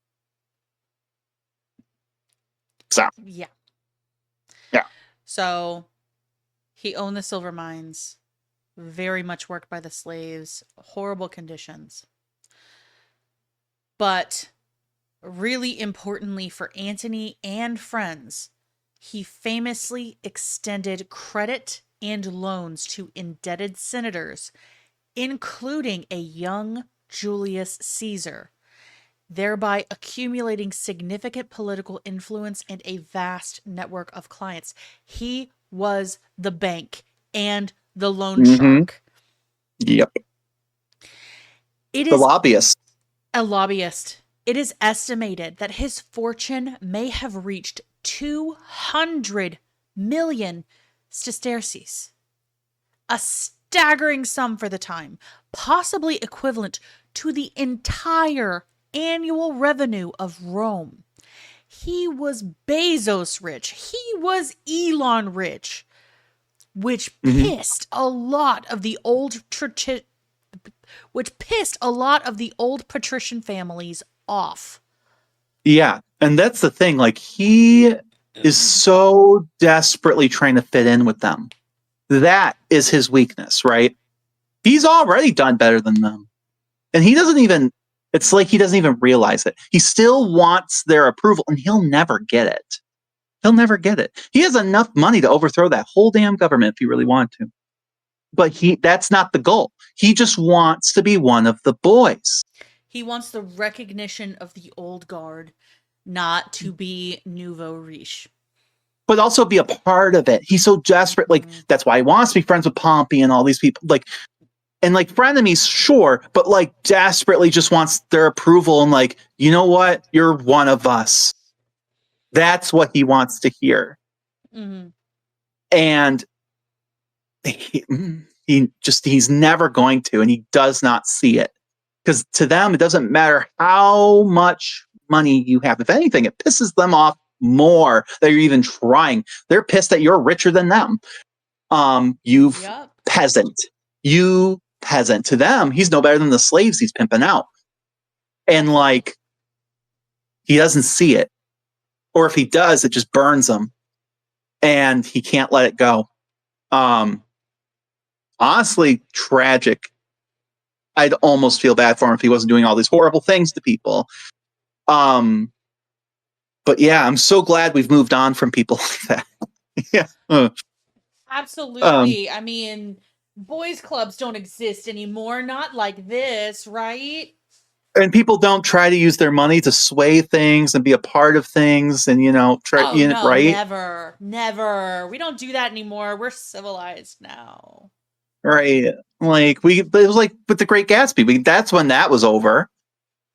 So. Yeah. Yeah. So he owned the silver mines, very much worked by the slaves, horrible conditions. But really importantly for Antony and friends, he famously extended credit and loans to indebted senators, including a young Julius Caesar, thereby accumulating significant political influence and a vast network of clients. He was the bank and the loan Mm-hmm. shark. Yep. It The is lobbyist. a lobbyist. It is estimated that his fortune may have reached 200 million sesterces, a staggering sum for the time, possibly equivalent to the entire annual revenue of Rome. He was Bezos rich. He was Elon rich, which Mm-hmm. pissed a lot of the old patrician families off. Yeah. And that's the thing. Like, he is so desperately trying to fit in with them. That is his weakness, right? He's already done better than them. And he doesn't even, it's like he doesn't even realize it. He still wants their approval, and he'll never get it. He'll never get it. He has enough money to overthrow that whole damn government if he really wanted to. But that's not the goal. He just wants to be one of the boys. He wants the recognition of the old guard, not to be nouveau riche. But also be a part of it. He's so desperate. Like, that's why he wants to be friends with Pompey and all these people. Like, and like frenemies, sure, but like desperately just wants their approval and like, you know what? You're one of us. That's what he wants to hear. Mm-hmm. And he's never going to, and he does not see it. Because to them, it doesn't matter how much money you have. If anything, it pisses them off more that you're even trying. They're pissed that you're richer than them. Peasant. You peasant. To them, he's no better than the slaves he's pimping out. And like, he doesn't see it. Or if he does, it just burns him. And he can't let it go. Honestly, tragic. I'd almost feel bad for him if he wasn't doing all these horrible things to people. But yeah, I'm so glad we've moved on from people like that. Yeah. Absolutely. I mean, boys' clubs don't exist anymore. Not like this, right? And people don't try to use their money to sway things and be a part of things, and right? Never. We don't do that anymore. We're civilized now. Right. Like it was like with the Great Gatsby. That's when that was over.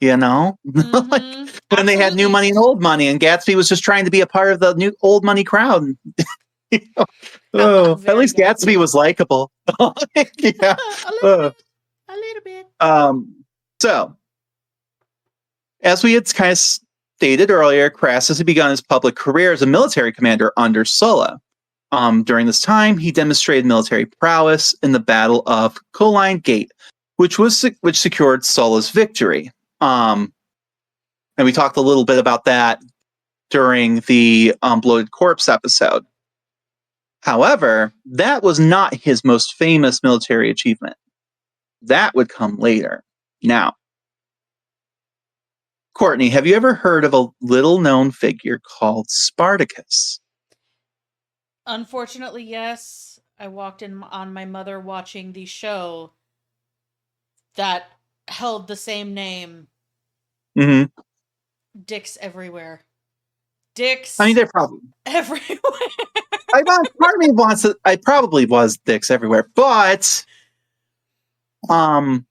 Mm-hmm. Like when they had new money and old money, and Gatsby was just trying to be a part of the new old money crowd. At least Gatsby was likable. Yeah. A little bit. So, as we had kind of stated earlier, Crassus had begun his public career as a military commander under Sulla. During this time, he demonstrated military prowess in the Battle of Colline Gate, which secured Sulla's victory. And we talked a little bit about that during the Bloated Corpse episode. However, that was not his most famous military achievement. That would come later. Now, Courtney, have you ever heard of a little-known figure called Spartacus? Unfortunately, yes. I walked in on my mother watching the show that held the same name. Mm-hmm. Dicks everywhere. Dicks. I mean, they're probably everywhere. Part of me wants to. I probably was dicks everywhere, but I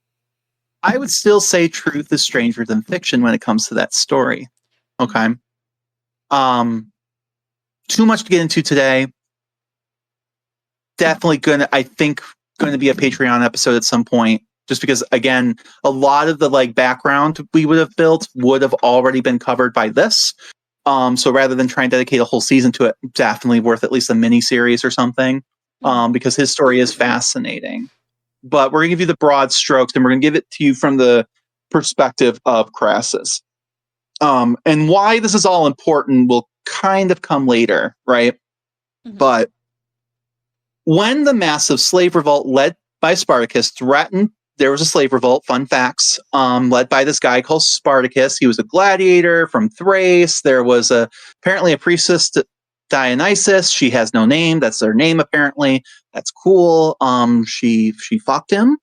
would still say truth is stranger than fiction when it comes to that story. Okay. Too much to get into today. Definitely I think going to be a Patreon episode at some point, just because again, a lot of the like background we would have built would have already been covered by this. So rather than try and dedicate a whole season to it, definitely worth at least a mini series or something. Because his story is fascinating. But we're going to give you the broad strokes, and we're going to give it to you from the perspective of Crassus. And why this is all important will kind of come later, right? Mm-hmm. But when the massive slave revolt led by Spartacus threatened, there was a slave revolt, fun facts, led by this guy called Spartacus. He was a gladiator from Thrace. There was apparently a priestess, Dionysus. She has no name. That's their name, apparently. That's cool. She fucked him.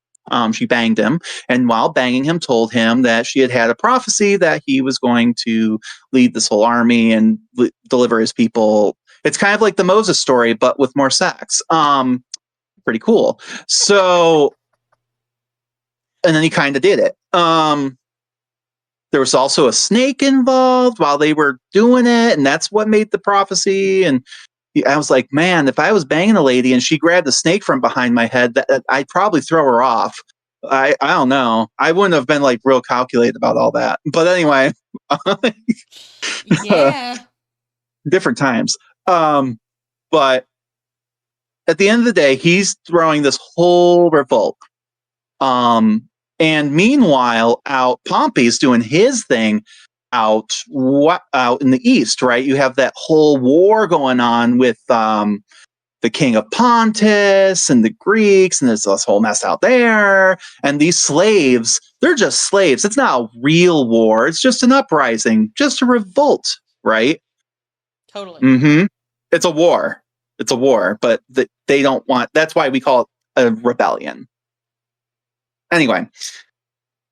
She banged him. And while banging him, told him that she had a prophecy that he was going to lead this whole army and deliver his people. It's kind of like the Moses story, but with more sex. pretty cool. So, and then he kind of did it. There was also a snake involved while they were doing it, and that's what made the prophecy. And I was like, man, if I was banging a lady and she grabbed the snake from behind my head, I'd probably throw her off. I don't know. I wouldn't have been like real calculated about all that. But anyway, Yeah. different times. But at the end of the day, he's throwing this whole revolt. And meanwhile, out Pompey's doing his thing out in the east, right? You have that whole war going on with the king of Pontus and the Greeks, and there's this whole mess out there. And these slaves, they're just slaves. It's not a real war. It's just an uprising, just a revolt, right? Totally. Mm-hmm. It's a war. It's a war, but they don't want. That's why we call it a rebellion. Anyway,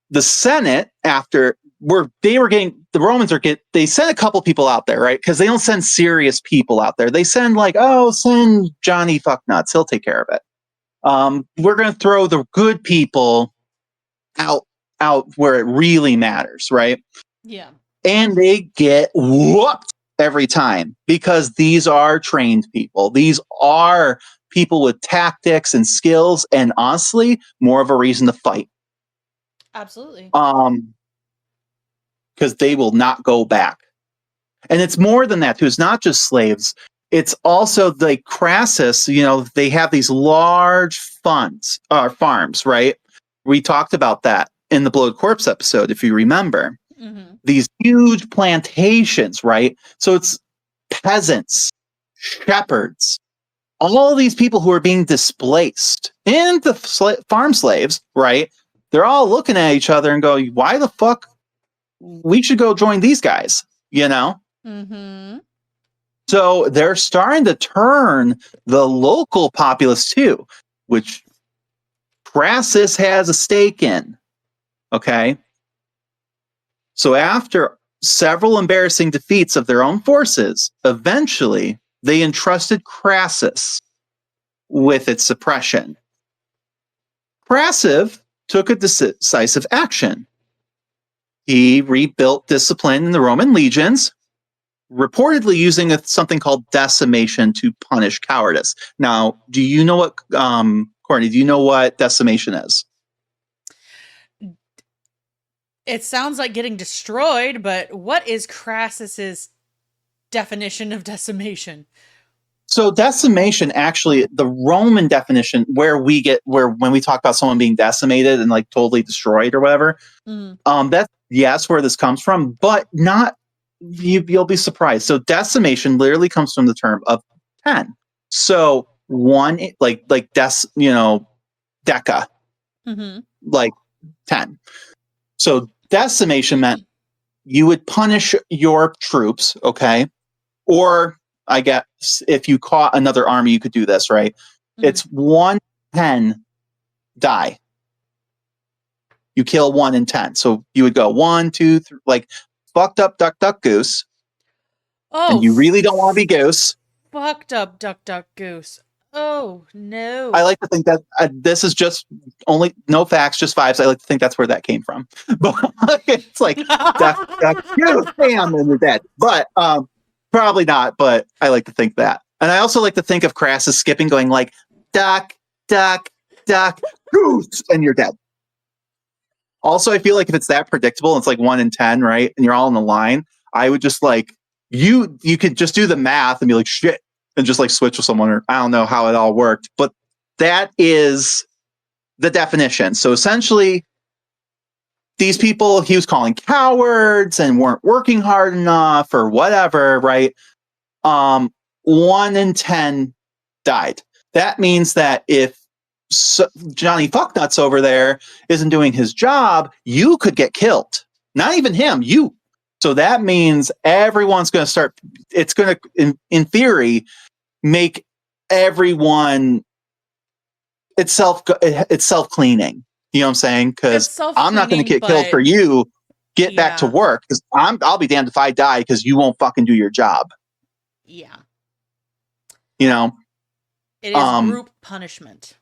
the Senate, after the Romans they sent a couple people out there, right? Because they don't send serious people out there. They send send Johnny Fucknuts. He'll take care of it. We're going to throw the good people out where it really matters, right? Yeah. And they get whooped every time because these are trained people. These are people with tactics and skills, and honestly, more of a reason to fight. Absolutely. Because they will not go back. And it's more than that too. It's not just slaves. It's also like Crassus, they have these large farms, right? We talked about that in the Bloated Corpse episode, if you remember. Mm-hmm. These huge plantations, right? So it's peasants, shepherds, all these people who are being displaced, and the farm slaves, right? They're all looking at each other and go, why the fuck we should go join these guys, Mm-hmm. So they're starting to turn the local populace too, which Crassus has a stake in. Okay. So after several embarrassing defeats of their own forces, eventually they entrusted Crassus with its suppression. Crassus took a decisive action. He rebuilt discipline in the Roman legions, reportedly using something called decimation to punish cowardice. Now, do you know what, Courtney, do you know what decimation is? It sounds like getting destroyed, but what is Crassus's definition of decimation? So decimation, actually, the Roman definition, where when we talk about someone being decimated and like totally destroyed or whatever, that's where this comes from, but not. You'll be surprised. So decimation literally comes from the term of 10. So one, like deca, like 10. So decimation meant you would punish your troops, okay? Or I guess if you caught another army, you could do this, right? It's 1-10 die. You kill 1 in 10. So you would go 1, 2, 3, like fucked up duck, duck, goose. Oh, and you really don't want to be goose. Fucked up duck, duck, goose. Oh, no. I like to think that this is just only no facts, just vibes. I like to think that's where that came from. But it's like duck, duck, goose, bam, and you're dead. But probably not. But I like to think that. And I also like to think of Crassus skipping, going like duck, duck, duck, goose, and you're dead. Also, I feel like if it's that predictable, it's like 1 in 10, right? And you're all in the line, I would just like you could just do the math and be like shit and just like switch with someone, or I don't know how it all worked, but that is the definition. So essentially, these people he was calling cowards and weren't working hard enough or whatever, right? 1 in 10 died. That means that if Johnny Fucknuts over there isn't doing his job, you could get killed. Not even him, you. So that means everyone's going to start. It's going to, in theory, make everyone. It's self cleaning. You know what I'm saying? Because I'm not going to get killed for you. Get back to work because I'll be damned if I die because you won't fucking do your job. Yeah. You know. It is group punishment.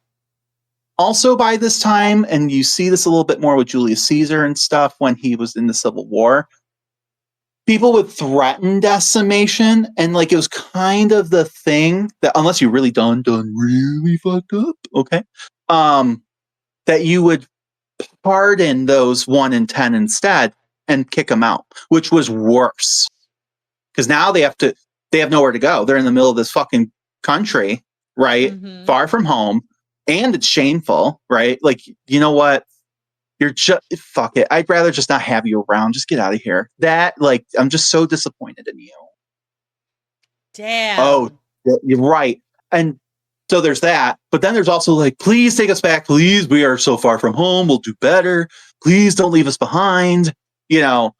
Also, by this time, and you see this a little bit more with Julius Caesar and stuff when he was in the Civil War, people would threaten decimation, and like it was kind of the thing that unless you really done really fucked up, okay, that you would pardon those 1 in 10 instead and kick them out, which was worse because now they have nowhere to go. They're in the middle of this fucking country, right? Mm-hmm. Far from home, and it's shameful, right? Like, you know what? You're just fuck it. I'd rather just not have you around. Just get out of here. I'm just so disappointed in you. Damn. Oh, you're right. And so there's that. But then there's also like, please take us back. Please, we are so far from home. We'll do better. Please don't leave us behind. You know,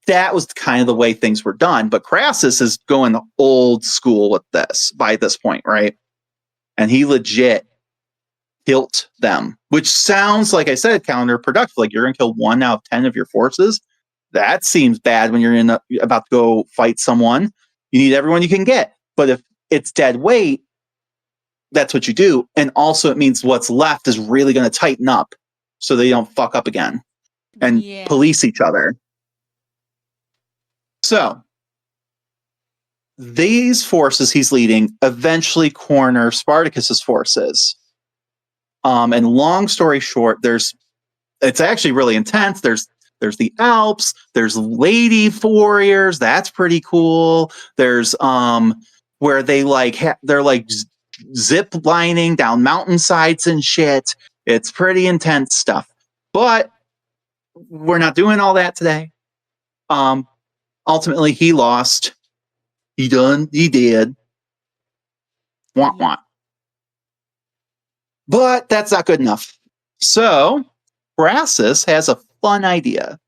that was kind of the way things were done. But Crassus is going old school with this by this point, right? And he legit killed them, which sounds, like I said, counterproductive. Like you're going to kill 1 out of 10 of your forces. That seems bad when you're about to go fight someone. You need everyone you can get. But if it's dead weight, that's what you do. And also it means what's left is really going to tighten up so they don't fuck up again and police each other. So these forces he's leading eventually corner Spartacus's forces. And long story short, it's actually really intense. There's the Alps, there's lady warriors, that's pretty cool. There's where they they're like zip lining down mountainsides and shit. It's pretty intense stuff. But we're not doing all that today. Ultimately he lost. He did. Want want. But that's not good enough. So Crassus has a fun idea.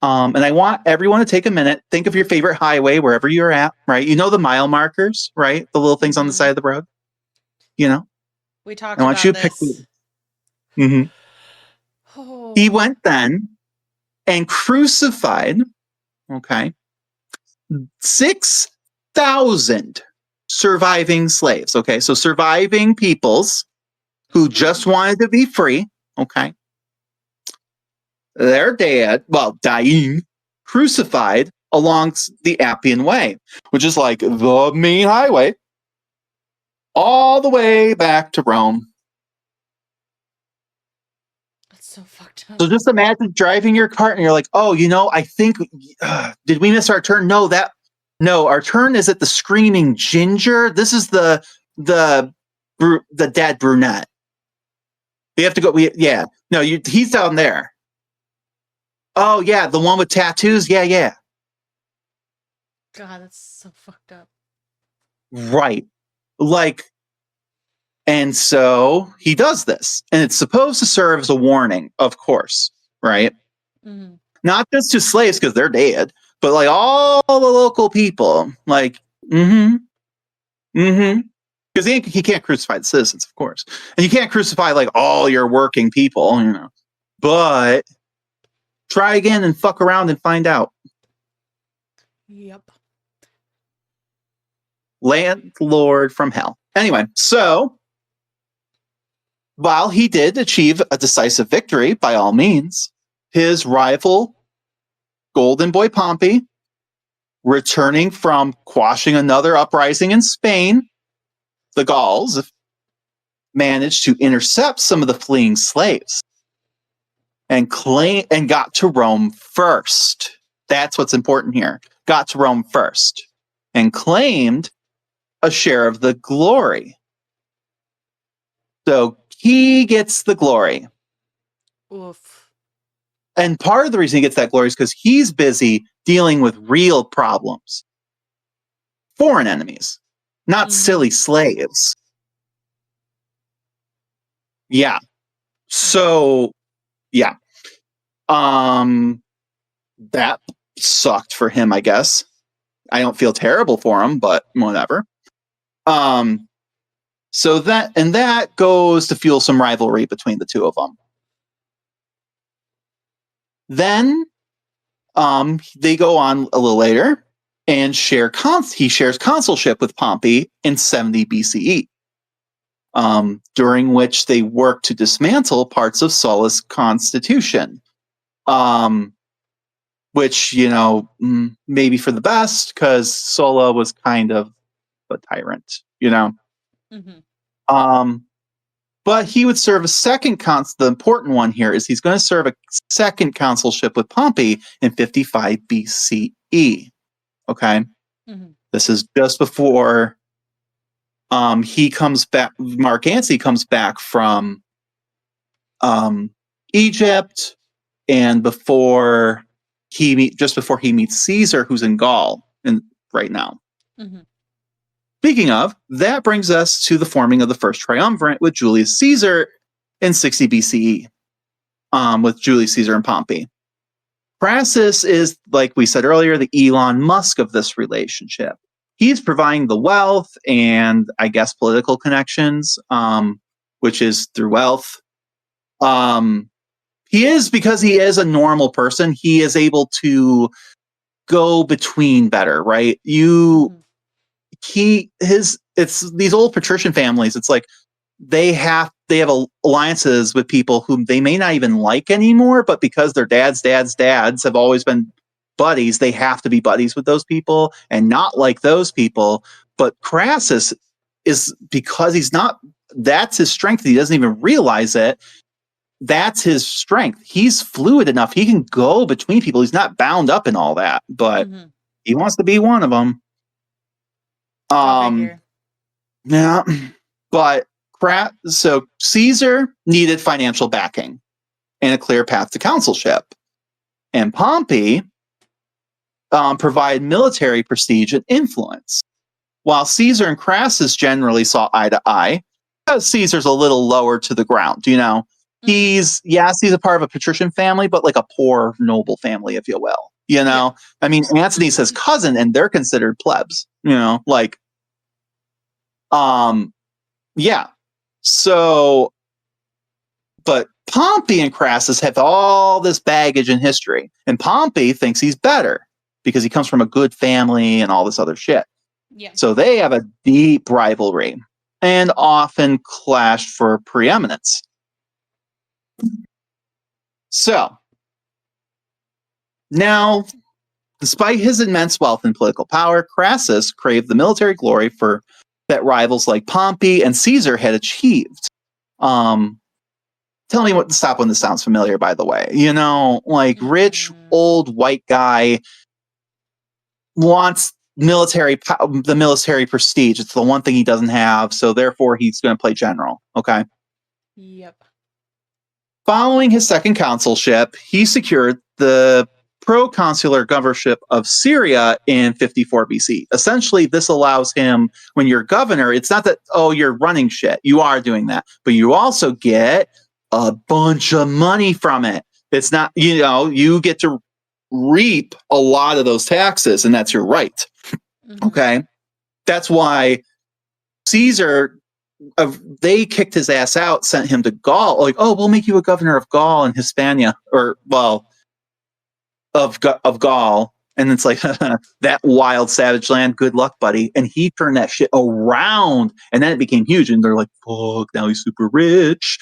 And I want everyone to take a minute, think of your favorite highway wherever you're at, right? You know the mile markers, right? The little things on the side of the road. You know? We talked about this. Oh. He went then and crucified, 6,000 surviving slaves. Okay, so surviving peoples who just wanted to be free. Okay. They're dead, dying, crucified along the Appian Way, which is like the main highway, all the way back to Rome. That's so fucked up. So just imagine driving your cart and you're like, oh, I think, did we miss our turn? No, our turn is at the Screaming Ginger. This is the dead brunette. We have to go. He's down there. Oh, yeah, the one with tattoos? Yeah. God, that's so fucked up. Right. And so he does this. And it's supposed to serve as a warning, of course, right? Mm-hmm. Not just to slaves, because they're dead, but like all the local people. Like, because he can't crucify the citizens, of course. And you can't crucify like all your working people, But try again and fuck around and find out. Yep. Landlord from hell. Anyway, so while he did achieve a decisive victory, by all means, his rival, Golden Boy Pompey, returning from quashing another uprising in Spain, the Gauls, managed to intercept some of the fleeing slaves and got to Rome first. That's what's important here. Got to Rome first and claimed a share of the glory. So he gets the glory. Oof. And part of the reason he gets that glory is because he's busy dealing with real problems. Foreign enemies, not silly slaves. Yeah. So, yeah. That sucked for him, I guess. I don't feel terrible for him, but whatever. So that goes to fuel some rivalry between the two of them. Then they go on a little later and he shares consulship with Pompey in 70 BCE. during which they worked to dismantle parts of Sulla's constitution. Which, maybe for the best, because Sulla was kind of a tyrant, Mm-hmm. But he would serve a second the important one here is he's going to serve a second consulship with Pompey in 55 BCE. Okay? Mm-hmm. This is just before he comes back, Mark Antony comes back from Egypt, and just before he meets Caesar, who's in Gaul right now. Mm-hmm. Speaking of, that brings us to the forming of the first triumvirate with Julius Caesar in 60 BCE, with Julius Caesar and Pompey. Crassus is, like we said earlier, the Elon Musk of this relationship. He's providing the wealth and, I guess, political connections, which is through wealth. Because he is a normal person, he is able to go between better, right? It's these old patrician families. It's like they have alliances with people whom they may not even like anymore, but because their dads have always been buddies, they have to be buddies with those people and not like those people. But Crassus is, because that's his strength. He doesn't even realize it. That's his strength. He's fluid enough. He can go between people. He's not bound up in all that, but he wants to be one of them. Yeah, but so Caesar needed financial backing and a clear path to consulship, and Pompey provided military prestige and influence. While Caesar and Crassus generally saw eye to eye, because Caesar's a little lower to the ground, He's a part of a patrician family, but like a poor noble family, if you will. Yeah. I mean, Antony's his cousin, and they're considered plebs. Yeah. So, but Pompey and Crassus have all this baggage in history, and Pompey thinks he's better because he comes from a good family and all this other shit. Yeah. So they have a deep rivalry and often clash for preeminence. So, now, despite his immense wealth and political power, Crassus craved the military glory that rivals like Pompey and Caesar had achieved. Tell me stop when this sounds familiar, by the way. Rich, old, white guy wants the military prestige. It's the one thing he doesn't have, so therefore he's going to play general. Okay? Yep. Following his second consulship, he secured the proconsular governorship of Syria in 54 BC. Essentially, this allows him, when you're governor, it's not that, you're running shit. You are doing that. But you also get a bunch of money from it. It's not, you get to reap a lot of those taxes, and that's your right. Mm-hmm. Okay? That's why Caesar, they kicked his ass out, sent him to Gaul. Like, we'll make you a governor of Gaul and Hispania, of Gaul. And it's like, that wild savage land, good luck, buddy. And he turned that shit around, and then it became huge. And they're like, fuck, now he's super rich.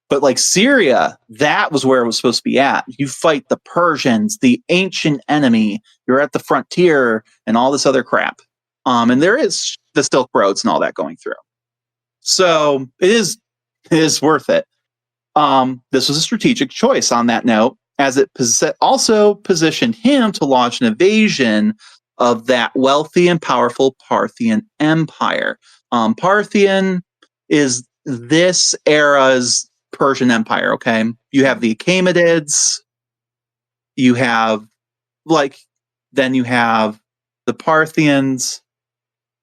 But like Syria, that was where it was supposed to be at. You fight the Persians, the ancient enemy. You're at the frontier and all this other crap. And there is the Silk Roads and all that going through. So it is worth it. This was a strategic choice on that note, as it also positioned him to launch an invasion of that wealthy and powerful Parthian Empire. Parthian is this era's Persian Empire, okay? You have the Achaemenids, you have the Parthians,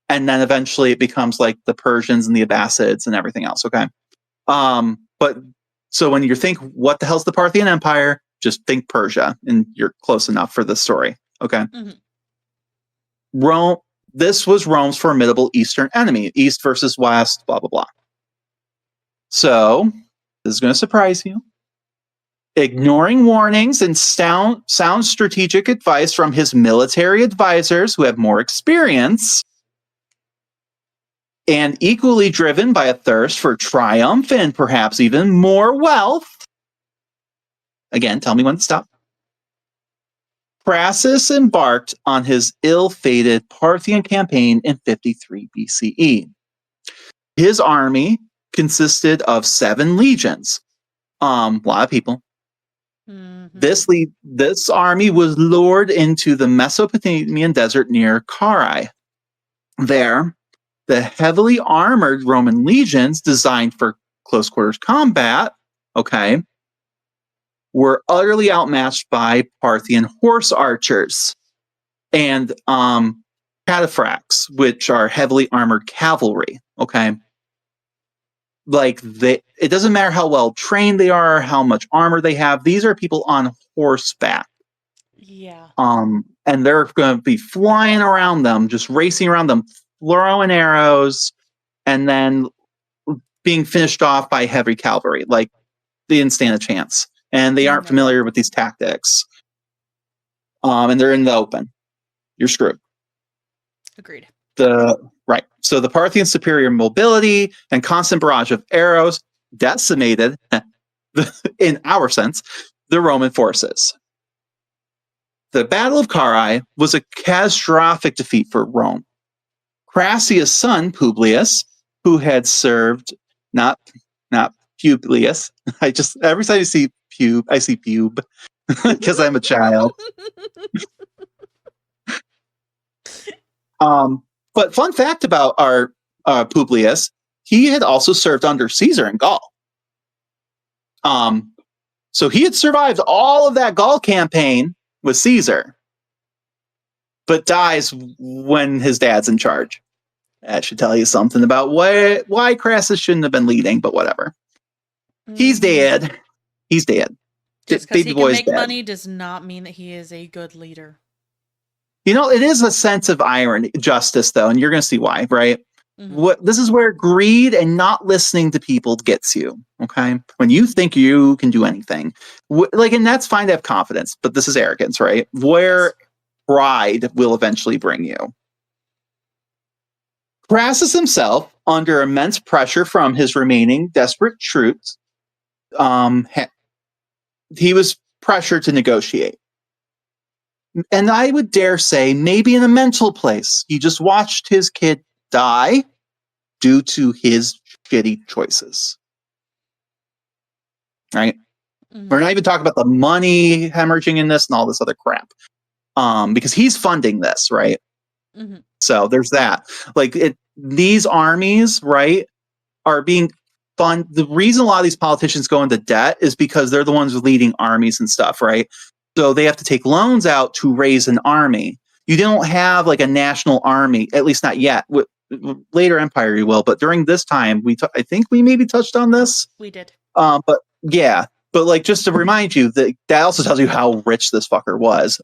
and then eventually it becomes like the Persians and the Abbasids and everything else, okay? But so when you think, what the hell's the Parthian Empire? Just think Persia, and you're close enough for the story, okay? Mm-hmm. Rome. This was Rome's formidable eastern enemy, east versus west, blah, blah, blah. So, this is going to surprise you. Ignoring warnings and sound strategic advice from his military advisors who have more experience, And equally driven by a thirst for triumph and perhaps even more wealth. Again, tell me when to stop. Crassus embarked on his ill-fated Parthian campaign in 53 BCE. His army consisted of 7 legions. A lot of people. Mm-hmm. This army was lured into the Mesopotamian desert near Carrhae. There, the heavily armored Roman legions designed for close quarters combat, okay, were utterly outmatched by Parthian horse archers and cataphracts, which are heavily armored cavalry, okay? Like it doesn't matter how well trained they are, how much armor they have. These are people on horseback. Yeah. And they're going to be flying around them, just racing around them, throwing arrows, and then being finished off by heavy cavalry. Like, they didn't stand a chance. And they aren't familiar with these tactics. And they're in the open. You're screwed. Agreed. Right. So the Parthian superior mobility and constant barrage of arrows decimated, in our sense, the Roman forces. The Battle of Carrhae was a catastrophic defeat for Rome. Crassus' son, Publius, who had served, not Publius. I just, every time I see pube, I see pube because I'm a child. But fun fact about our Publius, he had also served under Caesar in Gaul. So he had survived all of that Gaul campaign with Caesar, but dies when his dad's in charge. That should tell you something about why Crassus shouldn't have been leading, but whatever. He's dead. He's dead. Just because he can make money does not mean that he is a good leader. You know, it is a sense of irony, justice, though, and you're going to see why, right? Mm-hmm. This is where greed and not listening to people gets you, okay? When you think you can do anything. And that's fine to have confidence, but this is arrogance, right? Where pride will eventually bring you. Crassus himself, under immense pressure from his remaining desperate troops, he was pressured to negotiate. And I would dare say, maybe in a mental place. He just watched his kid die due to his shitty choices. Right? Mm-hmm. We're not even talking about the money hemorrhaging in this and all this other crap. Because he's funding this, right? Mm-hmm. So there's that. These armies, right, are being funded. The reason a lot of these politicians go into debt is because they're the ones leading armies and stuff, right? So they have to take loans out to raise an army. You don't have like a national army, at least not yet. With later empire, you will. But during this time, I think we maybe touched on this. We did. But yeah. But just to remind you, that also tells you how rich this fucker was.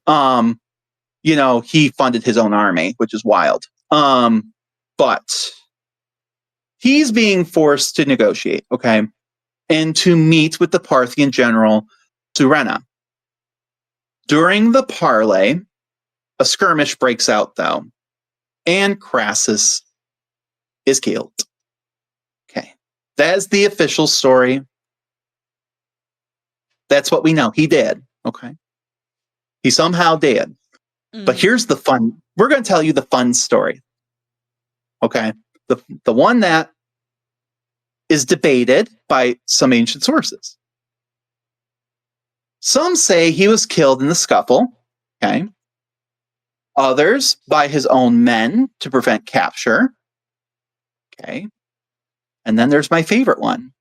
He funded his own army, which is wild. But he's being forced to negotiate, okay? And to meet with the Parthian general Surena. During the parley, a skirmish breaks out, though, and Crassus is killed. Okay. That is the official story. That's what we know. He did. Okay. He somehow did. Mm. But here's the fun. We're going to tell you the fun story. Okay. The one that is debated by some ancient sources. Some say he was killed in the scuffle. Okay. Others by his own men to prevent capture. Okay. And then there's my favorite one.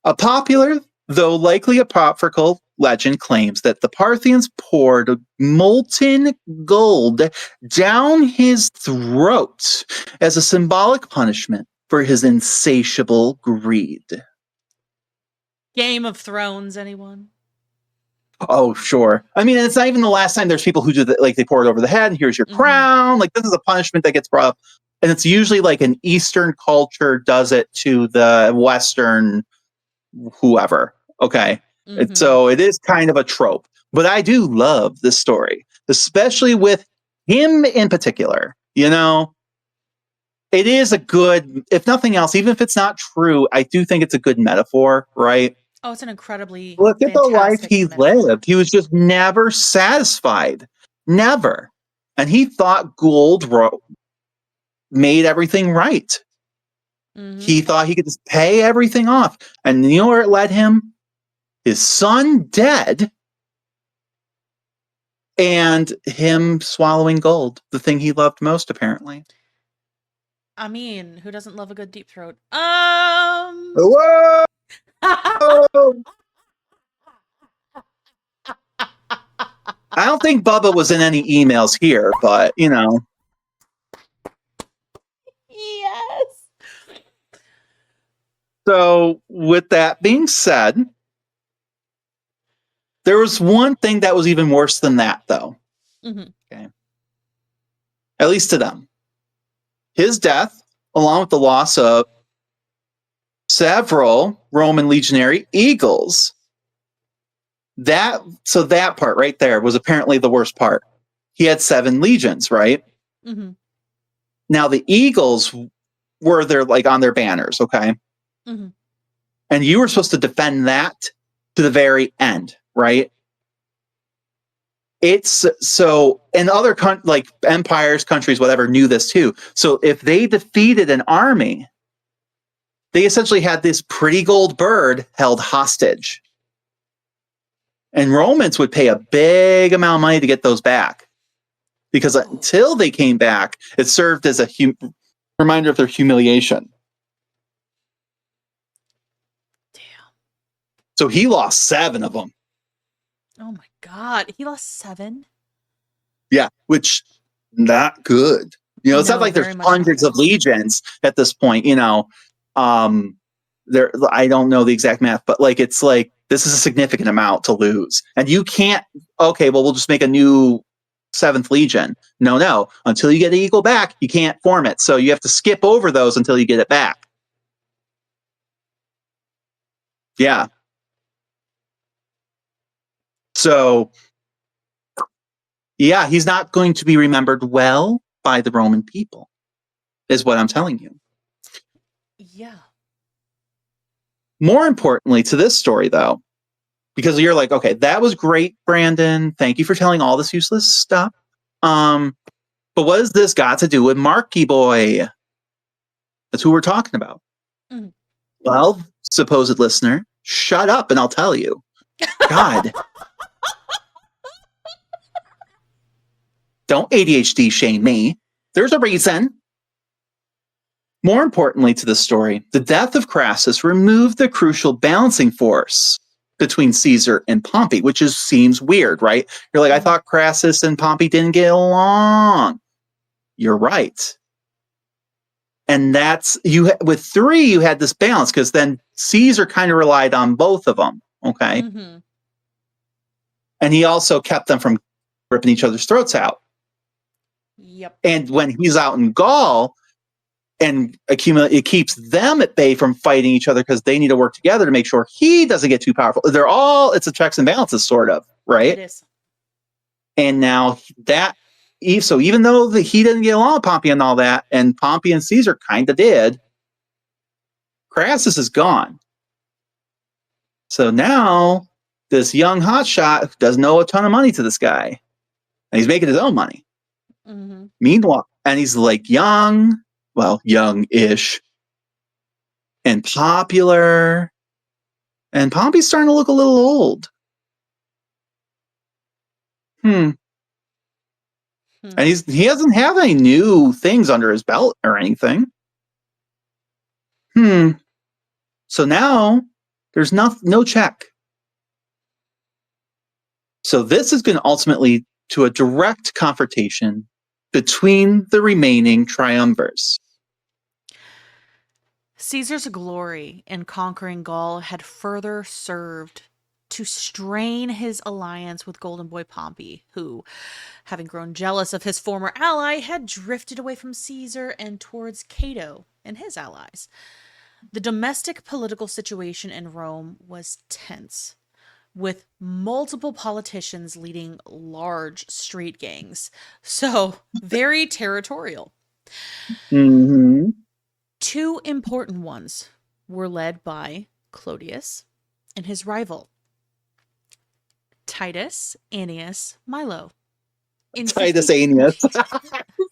A popular, though likely apocryphal legend claims that the Parthians poured molten gold down his throat as a symbolic punishment for his insatiable greed. Game of Thrones, anyone? Oh, sure. I mean, it's not even the last time there's people who do that, like they pour it over the head and here's your crown. Like, this is a punishment that gets brought up. And it's usually like an Eastern culture does it to the Western whoever. Okay. And so it is kind of a trope. But I do love this story, especially with him in particular, it is a good, if nothing else, even if it's not true, I do think it's a good metaphor, right? Oh, it's an incredibly Look at the life fantastic he metaphor. lived. He was just never satisfied. Never. And he thought made everything right. Mm-hmm. He thought he could just pay everything off. And you know where it led him? His son dead and him swallowing gold, the thing he loved most, apparently. I mean, who doesn't love a good deep throat? Whoa! I don't think Bubba was in any emails here, but you know. Yes. So, with that being said, there was one thing that was even worse than that, though. Mm-hmm. Okay. At least to them. His death, along with the loss of several Roman legionary eagles, that part right there was apparently the worst part. He had 7 legions, right? Mm-hmm. Now the eagles were there like on their banners, okay? Mm-hmm. And you were supposed to defend that to the very end, right? It's so, and other like empires, countries, whatever, knew this too. So if they defeated an army, they essentially had this pretty gold bird held hostage. And Romans would pay a big amount of money to get those back. Because until they came back, it served as a reminder of their humiliation. Damn. So he lost 7 of them. Oh my God. He lost 7? Yeah, which not good. You know, it's not No, like there's very much not hundreds good. of legions at this point, you know. There I don't know the exact math, but like it's like this is a significant amount to lose. And you can't, okay, well we'll just make a new 7th legion. No. Until you get the eagle back, you can't form it. So you have to skip over those until you get it back. Yeah. So yeah, he's not going to be remembered well by the Roman people, is what I'm telling you. Yeah. More importantly to this story, though, because you're like, okay, that was great, Brandon. Thank you for telling all this useless stuff. But what has this got to do with Marky Boy? That's who we're talking about. Mm. Well, supposed listener, shut up and I'll tell you. God. Don't ADHD shame me. There's a reason. More importantly to this story, the death of Crassus removed the crucial balancing force between Caesar and Pompey, which seems weird, right? You're like, I thought Crassus and Pompey didn't get along. You're right. And that's with 3, you had this balance because then Caesar kind of relied on both of them. Okay. Mm-hmm. And he also kept them from ripping each other's throats out. Yep. And when he's out in Gaul, and it keeps them at bay from fighting each other because they need to work together to make sure he doesn't get too powerful. It's a checks and balances, sort of, right? It is. And now so even though he didn't get along with Pompey and all that, and Pompey and Caesar kind of did, Crassus is gone. So now this young hotshot doesn't owe a ton of money to this guy, and he's making his own money. Mm-hmm. Meanwhile, and he's like young-ish, and popular. And Pompey's starting to look a little old. And he doesn't have any new things under his belt or anything. So now there's no check. So this is going to ultimately to a direct confrontation between the remaining triumvirs. Caesar's glory in conquering Gaul had further served to strain his alliance with Golden Boy Pompey, who, having grown jealous of his former ally, had drifted away from Caesar and towards Cato and his allies. The domestic political situation in Rome was tense, with multiple politicians leading large street gangs. So, very territorial. Mm-hmm. Two important ones were led by Clodius and his rival, Titus Annius Milo. In Titus 50, Aeneas.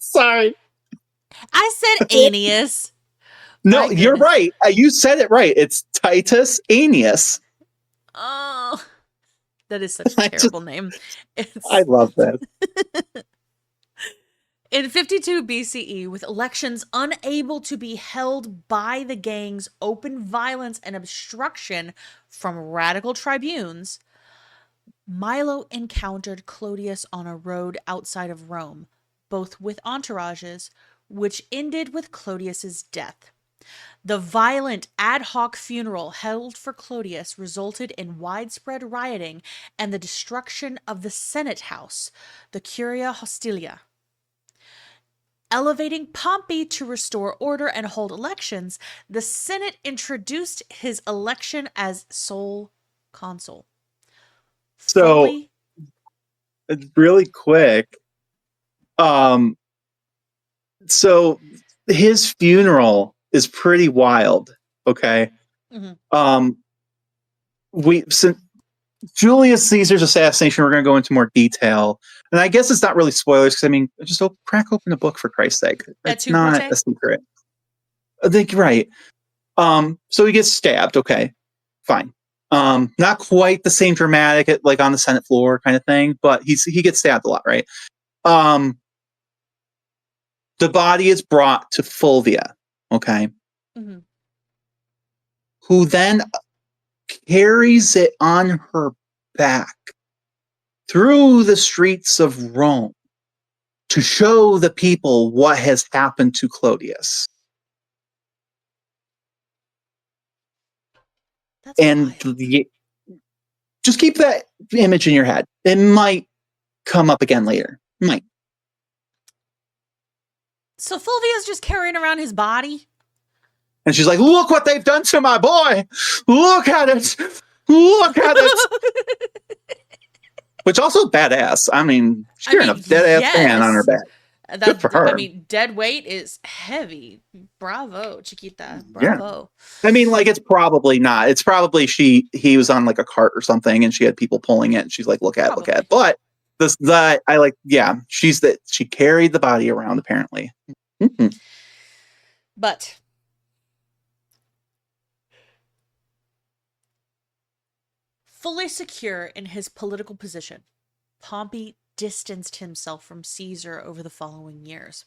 Sorry. I said Annius. No, My you're goodness. right. You said it right. It's Titus Aeneas. Oh, that is such a I just, terrible name. I It's love that. in 52 BCE, with elections unable to be held by the gang's open violence and obstruction from radical tribunes, Milo encountered Clodius on a road outside of Rome, both with entourages, which ended with Clodius's death. The violent ad hoc funeral held for Clodius resulted in widespread rioting and the destruction of the Senate House, the Curia Hostilia. Elevating Pompey to restore order and hold elections, the Senate introduced his election as sole consul. So Fully. really quick. Um, so his funeral is pretty wild. Okay. Mhm. Um, since Julius Caesar's assassination, we're going to go into more detail, and I guess it's not really spoilers because I mean, just crack open a book for Christ's sake. Et It's tu, not Brute? a secret. I think right. So he gets stabbed. Okay, fine. Not quite the same dramatic, like on the Senate floor kind of thing, but he gets stabbed a lot, right? Um, the body is brought to Fulvia, okay, Mm-hmm. who then carries it on her back through the streets of Rome to show the people what has happened to Clodius. That's And wild. just keep that image in your head. It might come up again later. Might. So Fulvia's just carrying around his body? And she's like, look what they've done to my boy. Look at it. Look at it. Which also badass. I mean, she's I carrying a mean, dead ass man on her yes. back. Good for I her. mean, dead weight is heavy. Bravo, Chiquita. Yeah. Bravo. I mean, like, it's probably not. It's probably he was on like a cart or something and she had people pulling it and she's like, look at it. Probably. But that I like, yeah, she carried the body around apparently. Mm-hmm. But fully secure in his political position, Pompey distanced himself from Caesar over the following years.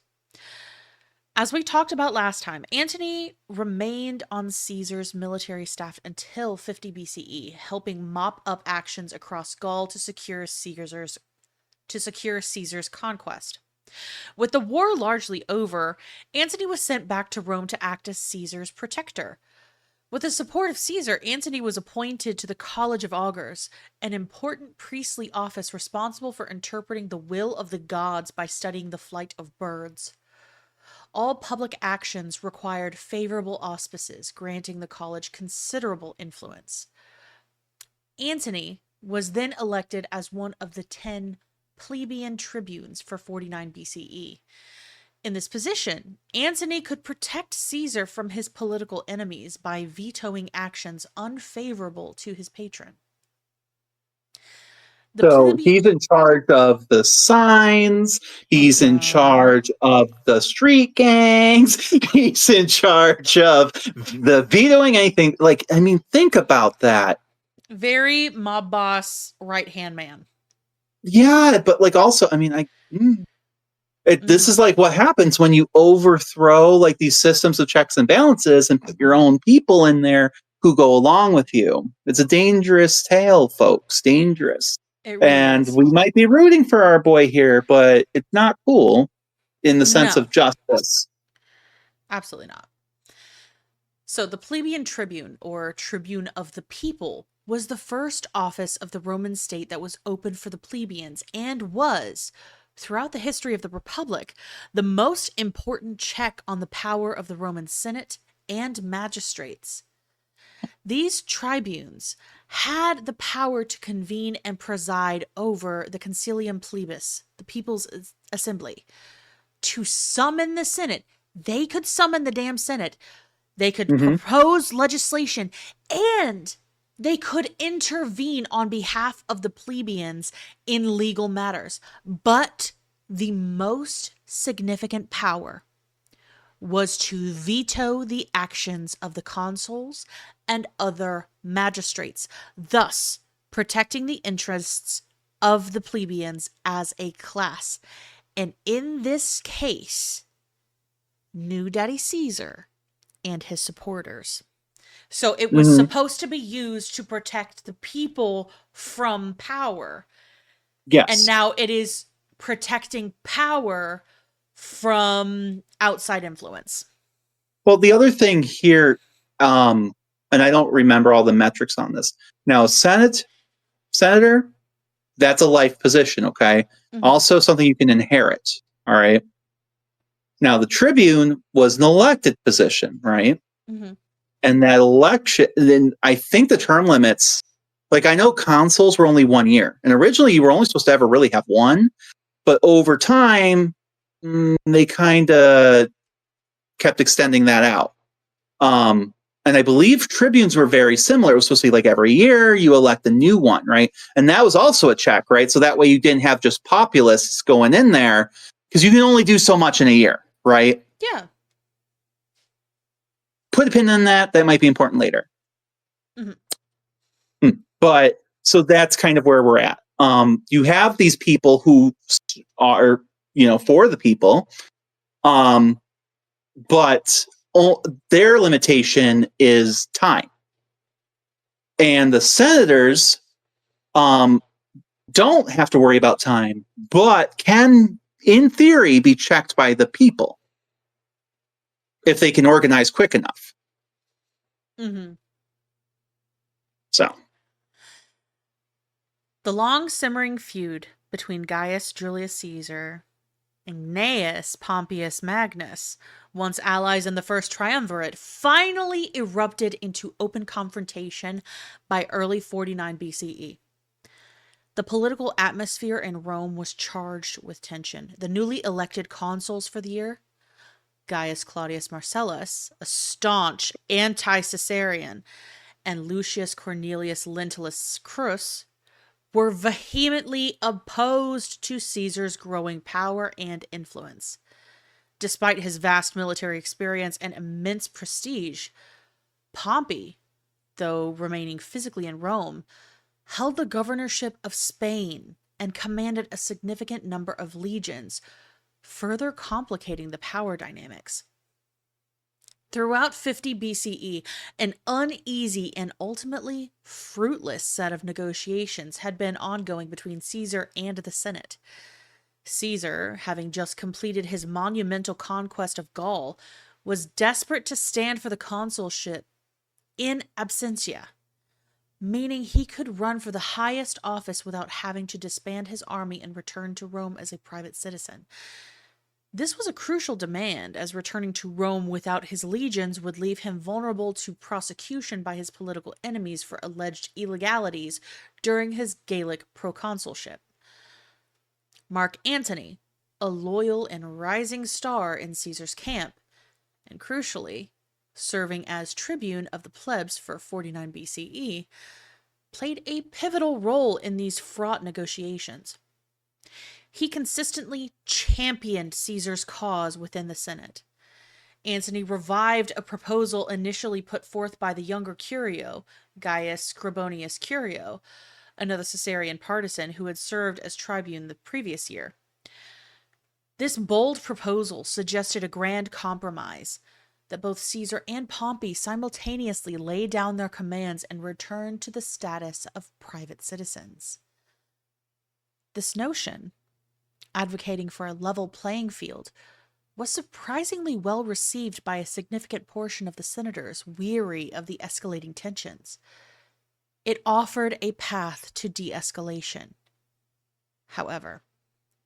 As we talked about last time, Antony remained on Caesar's military staff until 50 BCE, helping mop up actions across Gaul to secure Caesar's conquest. With the war largely over, Antony was sent back to Rome to act as Caesar's protector. With the support of Caesar, Antony was appointed to the College of Augurs, an important priestly office responsible for interpreting the will of the gods by studying the flight of birds. All public actions required favorable auspices, granting the college considerable influence. Antony was then elected as one of the 10 plebeian tribunes for 49 BCE. In this position, Antony could protect Caesar from his political enemies by vetoing actions unfavorable to his patron. The So plebeian. he's in charge of the signs. He's in Uh-huh. charge of the street gangs. He's in charge of the vetoing anything. Like, I mean, think about that. Very mob boss, right hand man. Yeah, but like also, I mean, this Mm-hmm. is like what happens when you overthrow like these systems of checks and balances and put your own people in there who go along with you. It's a dangerous tale, folks. Dangerous. It really And is. we might be rooting for our boy here, but it's not cool in the sense No, of justice. absolutely not. So, the plebeian tribune, or tribune of the people, was the first office of the Roman state that was open for the plebeians and was, throughout the history of the Republic, the most important check on the power of the Roman Senate and magistrates. These tribunes had the power to convene and preside over the concilium plebis, the people's assembly, to summon the Senate. They could summon the damn Senate. They could Mm-hmm. propose legislation, and they could intervene on behalf of the plebeians in legal matters. But the most significant power was to veto the actions of the consuls and other magistrates, thus protecting the interests of the plebeians as a class. And in this case, New Daddy Caesar and his supporters. So it was Mm-hmm. supposed to be used to protect the people from power. And Yes. now it is protecting power from outside influence. Well, the other thing here, and I don't remember all the metrics on this. Now, senator, that's a life position, okay? Mhm. Also something you can inherit, all right? Now, the tribune was an elected position, right? Mm-hmm. And that election, then I think the term limits, like I know consuls were only 1 year. And originally you were only supposed to ever really have one. But over time, they kind of kept extending that out. And I believe tribunes were very similar. It was supposed to be like every year you elect a new one, right? And that was also a check, right? So that way you didn't have just populists going in there because you can only do so much in a year, right? Yeah. Put a pin in that. That might be important later. Mm-hmm. But so that's kind of where we're at. You have these people who are, for the people, but their limitation is time. And the senators don't have to worry about time, but can, in theory, be checked by the people if they can organize quick enough. Mm-hmm. So, the long simmering feud between Gaius Julius Caesar and Gnaeus Pompeius Magnus, once allies in the First Triumvirate, finally erupted into open confrontation by early 49 BCE. The political atmosphere in Rome was charged with tension. The newly elected consuls for the year, Gaius Claudius Marcellus, a staunch anti-Caesarian, and Lucius Cornelius Lentulus Crus, were vehemently opposed to Caesar's growing power and influence. Despite his vast military experience and immense prestige, Pompey, though remaining physically in Rome, held the governorship of Spain and commanded a significant number of legions, further complicating the power dynamics. Throughout 50 BCE, an uneasy and ultimately fruitless set of negotiations had been ongoing between Caesar and the Senate. Caesar, having just completed his monumental conquest of Gaul, was desperate to stand for the consulship in absentia, meaning he could run for the highest office without having to disband his army and return to Rome as a private citizen. This was a crucial demand, as returning to Rome without his legions would leave him vulnerable to prosecution by his political enemies for alleged illegalities during his Gallic proconsulship. Mark Antony, a loyal and rising star in Caesar's camp, and crucially, serving as tribune of the plebs for 49 BCE, played a pivotal role in these fraught negotiations. He consistently championed Caesar's cause within the Senate. Antony revived a proposal initially put forth by the younger Curio, Gaius Scribonius Curio, another Caesarian partisan who had served as tribune the previous year. This bold proposal suggested a grand compromise, that both Caesar and Pompey simultaneously lay down their commands and return to the status of private citizens. This notion, advocating for a level playing field, was surprisingly well received by a significant portion of the senators weary of the escalating tensions. It offered a path to de-escalation. However,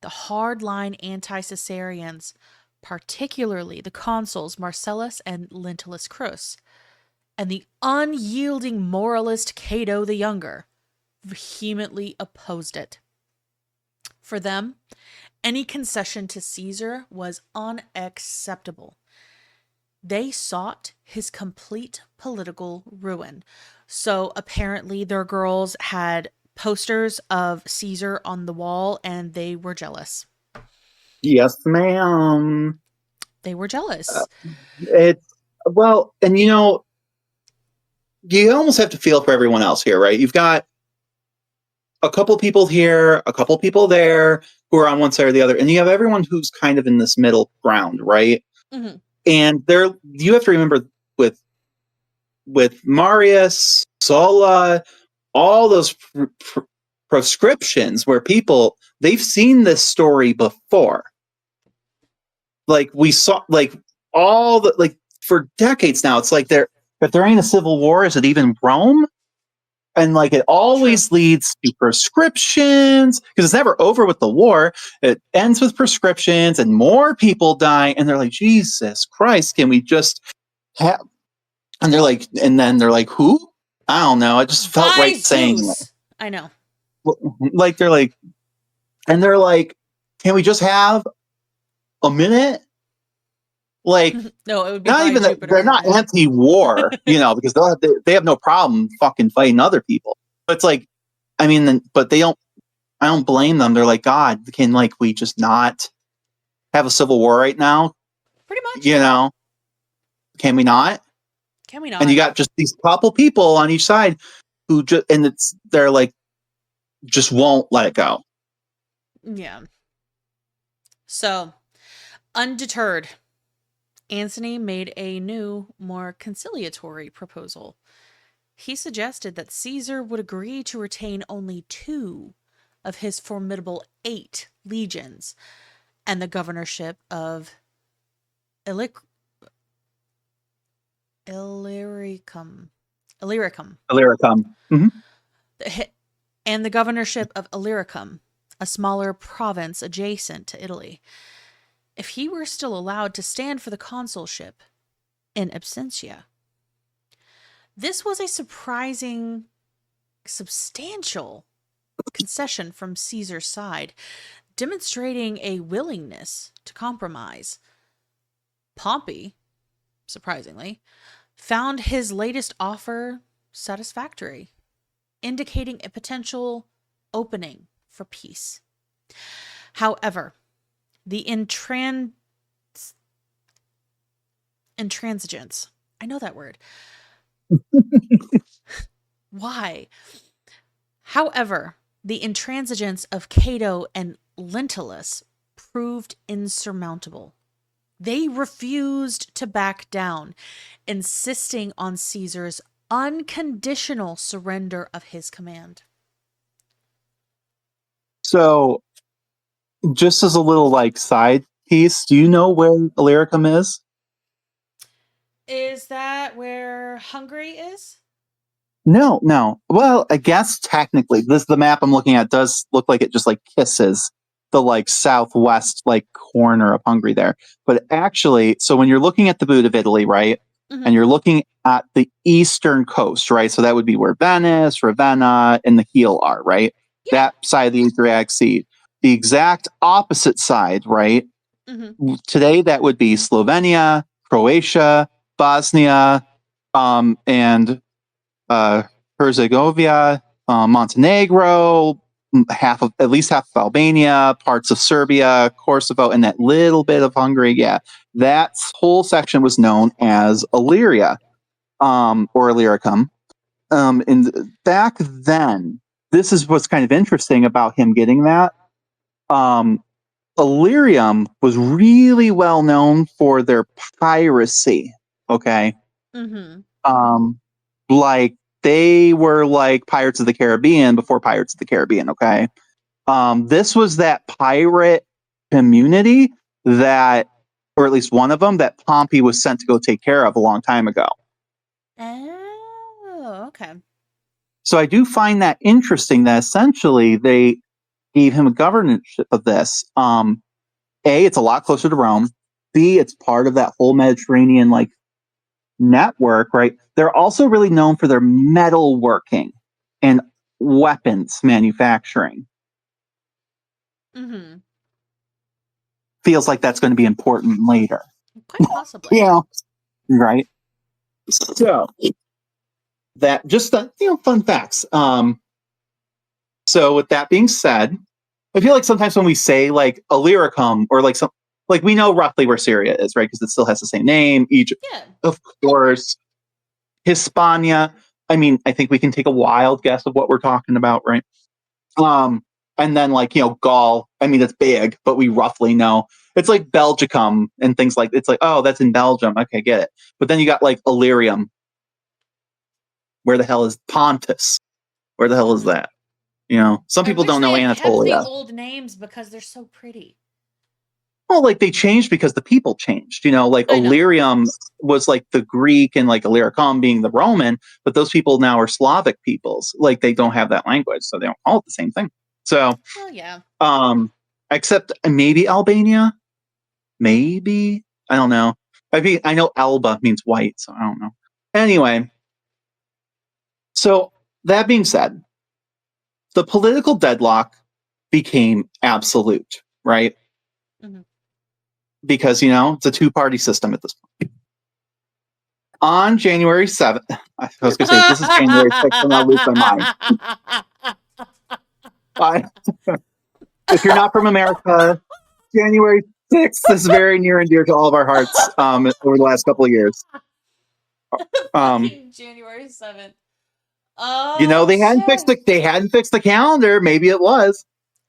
the hardline anti-Caesarians, particularly the consuls Marcellus and Lentulus Crus, and the unyielding moralist Cato the Younger, vehemently opposed it. For them, Any concession to Caesar was unacceptable. They sought his complete political ruin. So apparently, their girls had posters of Caesar on the wall and they were jealous. Yes, ma'am. They were Uh, jealous. it's well, and you almost have to feel for everyone else here, right? You've got a couple people here, a couple people there who are on one side or the other, and you have everyone who's kind of in this middle ground, right? Mm-hmm. And there, you have to remember with Marius, Sulla, all those proscriptions where people they've seen this story before. Like we saw, like all the like for decades now. It's like if there ain't a civil war, is it even Rome? And like it always True. leads to prescriptions because it's never over with the war. It ends with prescriptions and more people die. And they're like, Jesus Christ, can we just have? And they're like, and then they're like, who? I don't know. I just felt By right saying it. Zeus! I know. Like they're like, and they're like, can we just have a minute? Like, No, it would be not by even that they're Jupiter. not anti-war, because they have no problem fucking fighting other people. But it's like, I mean, but they don't. I don't blame them. They're like, God, can like we just not have a civil war right now? Pretty much. You know, can we not? Can we And you not? got just these couple people on each side who just and they're like just won't let it go. Yeah. So, undeterred, Antony made a new, more conciliatory proposal. He suggested that Caesar would agree to retain only 2 of his formidable 8 legions and the governorship of Illyric- Illyricum. Illyricum. Illyricum. Mm-hmm. And the governorship of Illyricum, a smaller province adjacent to Italy. If he were still allowed to stand for the consulship in absentia. This was a surprising, substantial concession from Caesar's side, demonstrating a willingness to compromise. Pompey, surprisingly, found his latest offer satisfactory, indicating a potential opening for peace. However, the intransigence, I know that word. Why? However, the intransigence of Cato and Lentulus proved insurmountable. They refused to back down, insisting on Caesar's unconditional surrender of his command. So, just as a little like side piece, do you know where Illyricum is? Is that where Hungary is? No, no. Well, I guess technically, the map I'm looking at does look like it just like kisses the like southwest like corner of Hungary there. But actually, so when you're looking at the boot of Italy, right, and Mm-hmm. you're looking at the eastern coast, right, so that would be where Venice, Ravenna, and the Heel are, right? Yeah. That side of the Adriatic Sea. The exact opposite side, right? Mm-hmm. Today, that would be Slovenia, Croatia, Bosnia, and Herzegovina, Montenegro, at least half of Albania, parts of Serbia, Kosovo, and that little bit of Hungary. Yeah, that whole section was known as Illyria, or Illyricum. And back then, this is what's kind of interesting about him getting that. Illyrium was really well known for their piracy. Okay, Mm-hmm. um, like they were like Pirates of the Caribbean before Pirates of the Caribbean. Okay, this was that pirate community that, or at least one of them, that Pompey was sent to go take care of a long time ago. Oh, okay. So I do find that interesting that essentially they gave him a governorship of this. A, it's a lot closer to Rome. B, it's part of that whole Mediterranean like network, right? They're also really known for their metalworking and weapons manufacturing. Mm-hmm. feels like that's going to be important later. Quite possibly. You know, right? So that just fun facts. So with that being said, I feel like sometimes when we say like Illyricum or like some like we know roughly where Syria is, right? Because it still has the same name. Egypt, Yeah. of course. Hispania. I mean, I think we can take a wild guess of what we're talking about, right? And then like Gaul. I mean, it's big, but we roughly know it's like Belgicum and things like it's like that's in Belgium. Okay, get it. But then you got like Illyrium. Where the hell is Pontus? Where the hell is that? Some I people wish don't they know had kept the Anatolia. old names because they're so pretty. Well, like they changed because the people changed. Like I know. Illyrium was like the Greek and like Illyricum being the Roman, but those people now are Slavic peoples. Like they don't have that language, so they don't call it the same thing. So, Well, yeah. Except maybe Albania, maybe I don't know. I know Alba means white, so I don't know. Anyway, so that being said, the political deadlock became absolute, right? Mhm. Because it's a two-party system at this point. On January 7th, I was going to say, if this is January 6th, then I'll lose my mind. If you're not from America, January 6th is very near and dear to all of our hearts over the last couple of years. Fucking January 7th. Oh, They hadn't fixed shit. they hadn't fixed the calendar. Maybe it was.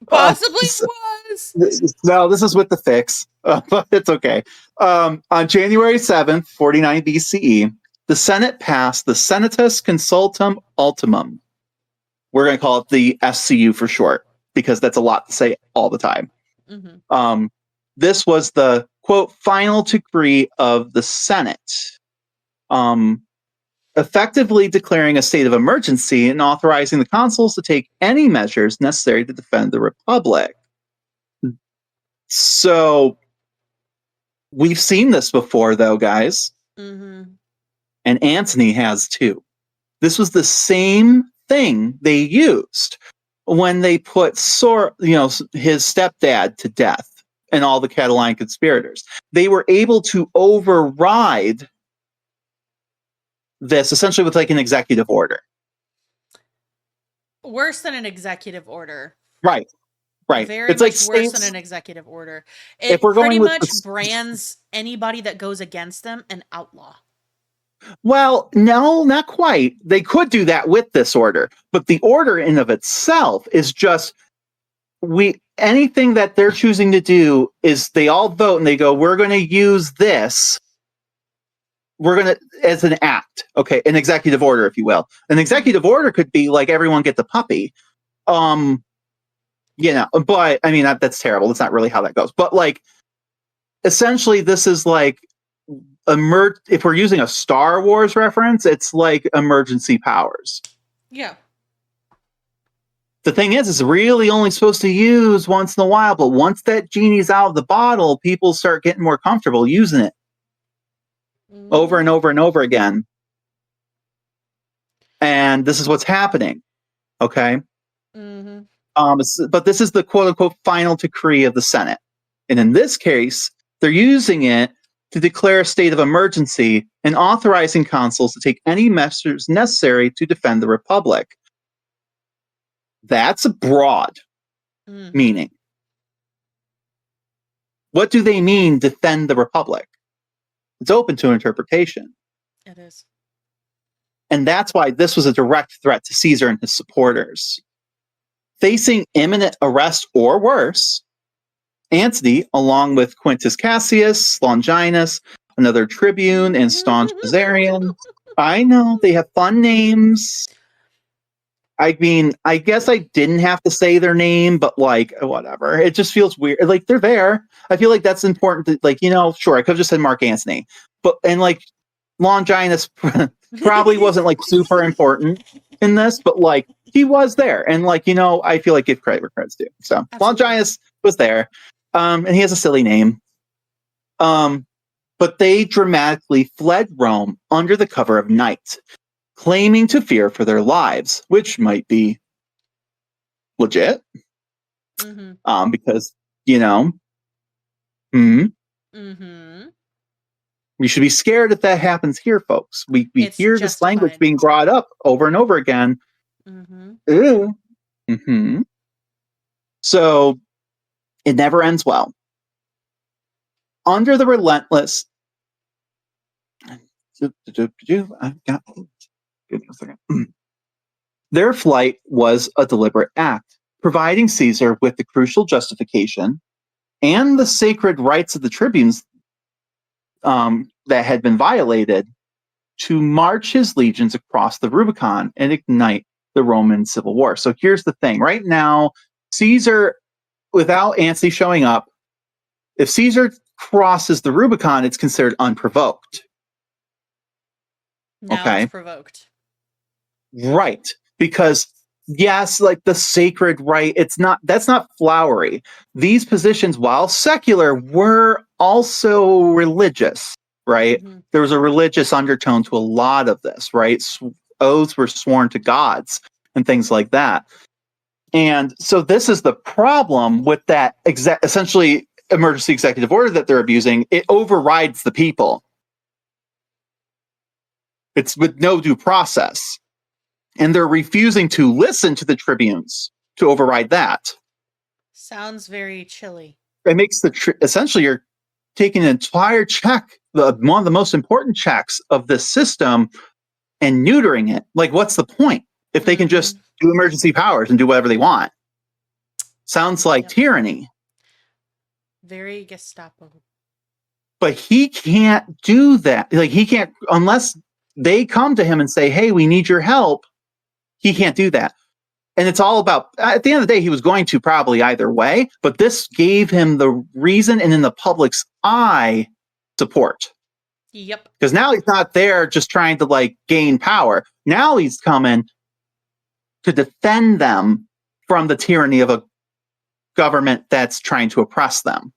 Possibly was. No, this is with the fix, but it's okay. On January 7th, 49 BCE, the Senate passed the Senatus Consultum Ultimum. We're going to call it the SCU for short, because that's a lot to say all the time. Mm-hmm. This was the, quote, final decree of the Senate, effectively declaring a state of emergency and authorizing the consuls to take any measures necessary to defend the Republic. So we've seen this before, though, guys. Mm-hmm. And Antony has too. This was the same thing they used when they put his stepdad to death and all the Catalan conspirators. They were able to override this essentially with like an executive order. Worse than an executive order. Right. Very It's much like worse states, than an executive order. if It we're pretty going with much brands anybody that goes against them an outlaw. Well, no, not quite. They could do that with this order, but the order in of itself is just anything that they're choosing to do is they all vote and they go, we're going to use this. We're going to, as an act, okay, an executive order, if you will. An executive order could be like everyone gets a puppy. But I mean, that's terrible. That's not really how that goes. But like, essentially, this is like, if we're using a Star Wars reference, it's like emergency powers. Yeah. The thing is, it's really only supposed to use once in a while, but once that genie's out of the bottle, people start getting more comfortable using it over and over and over again. And this is what's happening. Okay. Mm-hmm. But this is the quote unquote final decree of the Senate. And in this case, they're using it to declare a state of emergency and authorizing consuls to take any measures necessary to defend the Republic. That's a broad meaning. What do they mean, defend the Republic? It's open to interpretation. It is. And that's why this was a direct threat to Caesar and his supporters. Facing imminent arrest or worse, Antony, along with Quintus Cassius, Longinus, another tribune, and staunch Caesarian. I know, they have fun names. I mean, I guess I didn't have to say their name, but like, whatever. It just feels weird. Like, they're there. I feel like that's important to, like, sure, I could have just said Mark Antony. But, and like, Longinus probably wasn't like super important in this, but like, he was there. And like, I feel like give credit where credit's due. So, absolutely. Longinus was there. And he has a silly name. But they dramatically fled Rome under the cover of night, claiming to fear for their lives, which might be legit. Because, Hmm? Mm-hmm. We should be scared if that happens here, folks. We It's hear this language justified. being brought up over and over again. Mm-hmm. Ew. Hmm. So it never ends well. Under the relentless. I've got. Give me a second. Their flight was a deliberate act, providing Caesar with the crucial justification and the sacred rights of the tribunes that had been violated to march his legions across the Rubicon and ignite the Roman Civil War. So here's the thing. Right now, Caesar, without Antony showing up, if Caesar crosses the Rubicon, it's considered unprovoked. Now it's Okay? provoked. Right. Because yes, like the sacred right, that's not flowery. These positions, while secular, were also religious, right? Mm-hmm. There was a religious undertone to a lot of this, right? Oaths were sworn to gods and things like that. And so this is the problem with that essentially emergency executive order that they're abusing. It overrides the people. It's with no due process. And they're refusing to listen to the tribunes to override that. Sounds very chilly. It makes essentially you're taking an entire check, one of the most important checks of this system, and neutering it. Like, what's the point if they can just do emergency powers and do whatever they want? Sounds like tyranny. Very Gestapo. But he can't do that. Like, he can't, unless they come to him and say, hey, we need your help. He can't do that. And it's all about, at the end of the day, he was going to probably either way, but this gave him the reason and in the public's eye support. Yep. Because now he's not there just trying to like gain power. Now he's coming to defend them from the tyranny of a government that's trying to oppress them.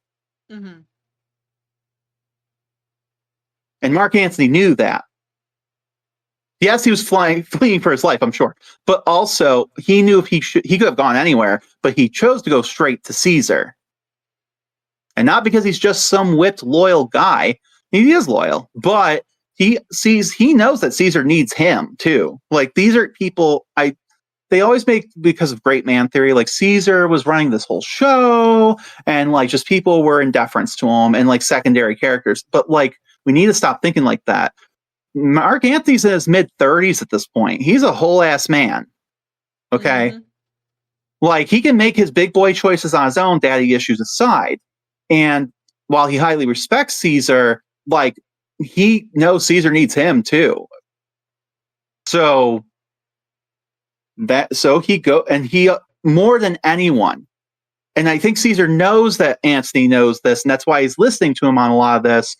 Mm-hmm. And Mark Antony knew that. Yes, he was fleeing for his life, I'm sure. But also, he knew if he could have gone anywhere, but he chose to go straight to Caesar. And not because he's just some whipped loyal guy. He is loyal, but he knows that Caesar needs him too. Like, these are people they always make, because of great man theory, like Caesar was running this whole show and like just people were in deference to him and like secondary characters. But like, we need to stop thinking like that. Mark Antony's in his mid-30s at this point. He's a whole ass man. Okay. Mm-hmm. Like, he can make his big boy choices on his own, daddy issues aside. And while he highly respects Caesar, like, he knows Caesar needs him too. So he more than anyone. And I think Caesar knows that Antony knows this, and that's why he's listening to him on a lot of this.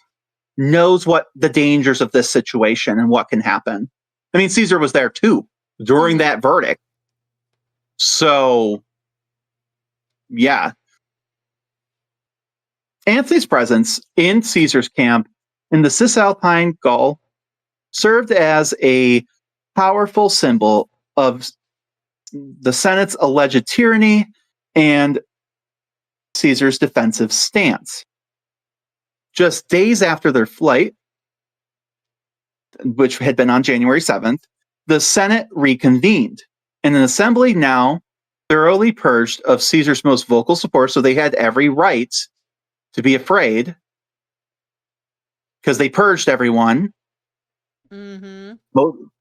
Knows what the dangers of this situation and what can happen. I mean, Caesar was there too during that verdict. So, yeah. Antony's presence in Caesar's camp in the Cisalpine Gaul served as a powerful symbol of the Senate's alleged tyranny and Caesar's defensive stance. Just days after their flight, which had been on January 7th, the Senate reconvened, and an assembly now thoroughly purged of Caesar's most vocal support, so they had every right to be afraid because they purged everyone. Mm-hmm.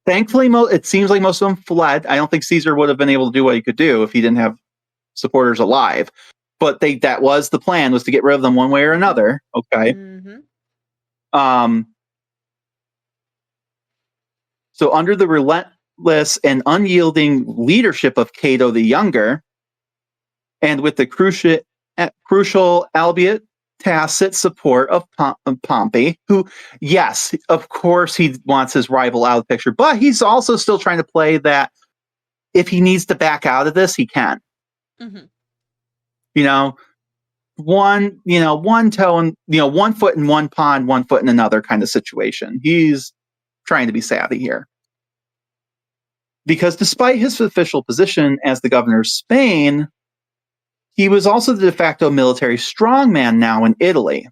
Thankfully, it seems like most of them fled. I don't think Caesar would have been able to do what he could do if he didn't have supporters alive. But that was the plan, was to get rid of them one way or another. Okay. Mm-hmm. So under the relentless and unyielding leadership of Cato the Younger, and with the crucial, albeit tacit support of Pompey, who, yes, of course, he wants his rival out of the picture, but he's also still trying to play that if he needs to back out of this, he can. Mm-hmm. One toe and, 1 foot in one pond, 1 foot in another kind of situation. He's trying to be savvy here. Because despite his official position as the governor of Spain, He was also the de facto military strongman now in Italy.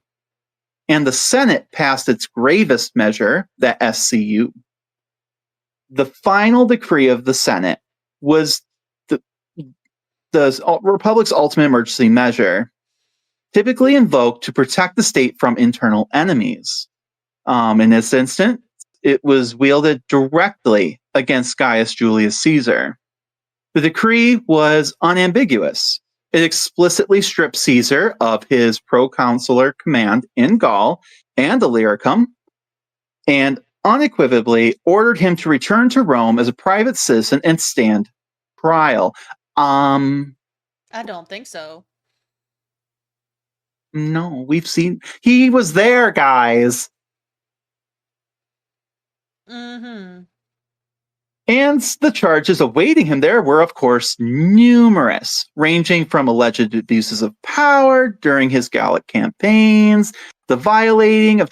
And the Senate passed its gravest measure, the SCU. The final decree of the Senate was the Republic's ultimate emergency measure, typically invoked to protect the state from internal enemies. In this instance, it was wielded directly against Gaius Julius Caesar. The decree was unambiguous. It explicitly stripped Caesar of his proconsular command in Gaul and Illyricum, and unequivocally ordered him to return to Rome as a private citizen and stand trial. I don't think so. No, we've seen he was there, guys. Mm-hmm. And the charges awaiting him there were, of course, numerous, ranging from alleged abuses of power during his Gallic campaigns, the violating of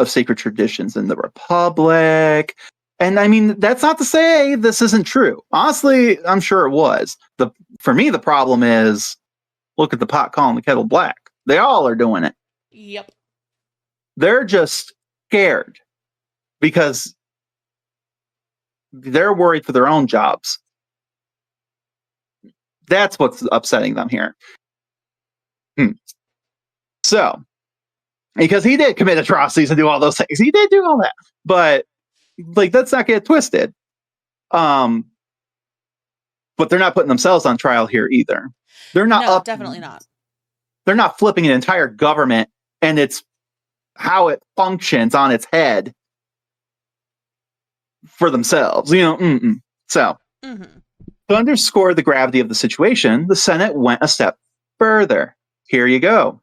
sacred traditions in the Republic. And I mean, that's not to say this isn't true. Honestly, I'm sure it was. For me, the problem is, look at the pot calling the kettle black. They all are doing it. Yep. They're just scared because they're worried for their own jobs. That's what's upsetting them here. So, because he did commit atrocities and do all those things. He did do all that. But, like, let's not get twisted. But they're not putting themselves on trial here either. They're not definitely not. They're not flipping an entire government and it's how it functions on its head for themselves. So, to underscore the gravity of the situation, the Senate went a step further. Here you go.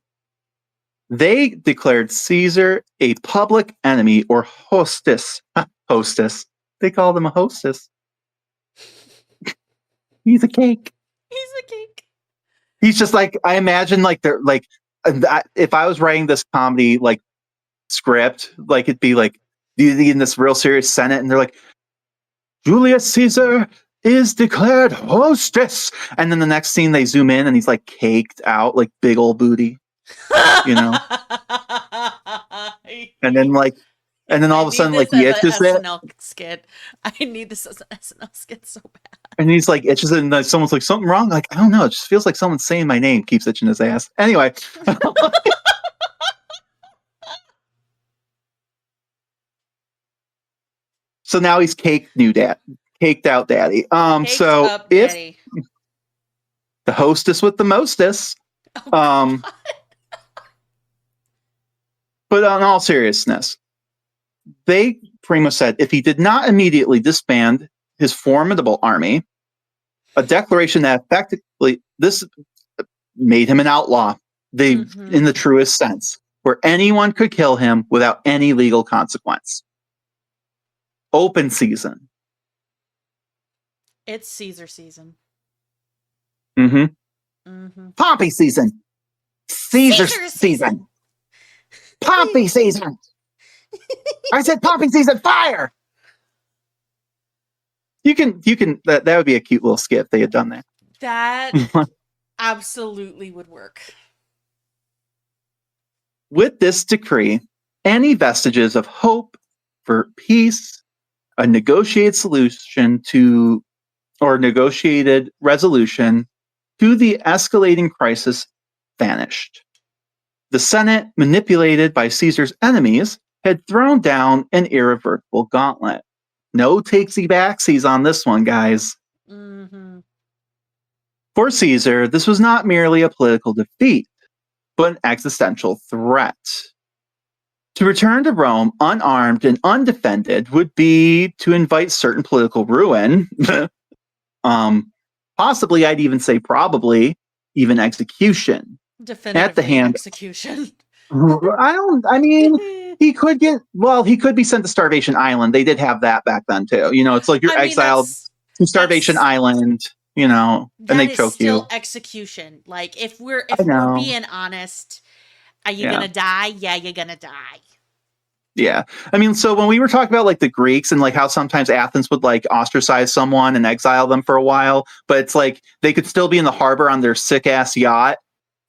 They declared Caesar a public enemy, or hostis. Hostess. They called him a hostess. He's a cake. He's a cake. He's just like, I imagine, like, they're like, if I was writing this comedy like script, like it'd be like in this real serious Senate, and they're like, Julius Caesar is declared hostess, and then the next scene they zoom in and he's like caked out, like big old booty, and then all of a sudden, like, he itches it. SNL skit. I need this as an SNL skit so bad. And he's like itches it, and someone's like, something wrong? Like, I don't know. It just feels like someone's saying my name, keeps itching his ass. Anyway. So now he's caked out daddy. So if daddy. The hostess with the mostess, but on all seriousness, they pretty much said if he did not immediately disband his formidable army, a declaration that effectively this made him an outlaw, in the truest sense, where anyone could kill him without any legal consequence. Open season. It's Caesar season. Pompey season. Caesar season. Pompey season. I said Pompey season. Fire. You can. That would be a cute little skit if they had done that. That absolutely would work. With this decree, any vestiges of hope for peace, a negotiated resolution to the escalating crisis vanished. The Senate, manipulated by Caesar's enemies, had thrown down an irreversible gauntlet. No takesy-backsies on this one, guys. For Caesar, this was not merely a political defeat, but an existential threat. To return to Rome unarmed and undefended would be to invite certain political ruin. Possibly, I'd even say probably, even execution. Definitively execution. He could be sent to Starvation Island. They did have that back then too. It's like you're exiled to Starvation Island, and they choke you. Still execution. Like if we're being honest, are you gonna die? Yeah, you're gonna die. Yeah. I mean, so when we were talking about like the Greeks and like how sometimes Athens would like ostracize someone and exile them for a while, but it's like they could still be in the harbor on their sick ass yacht.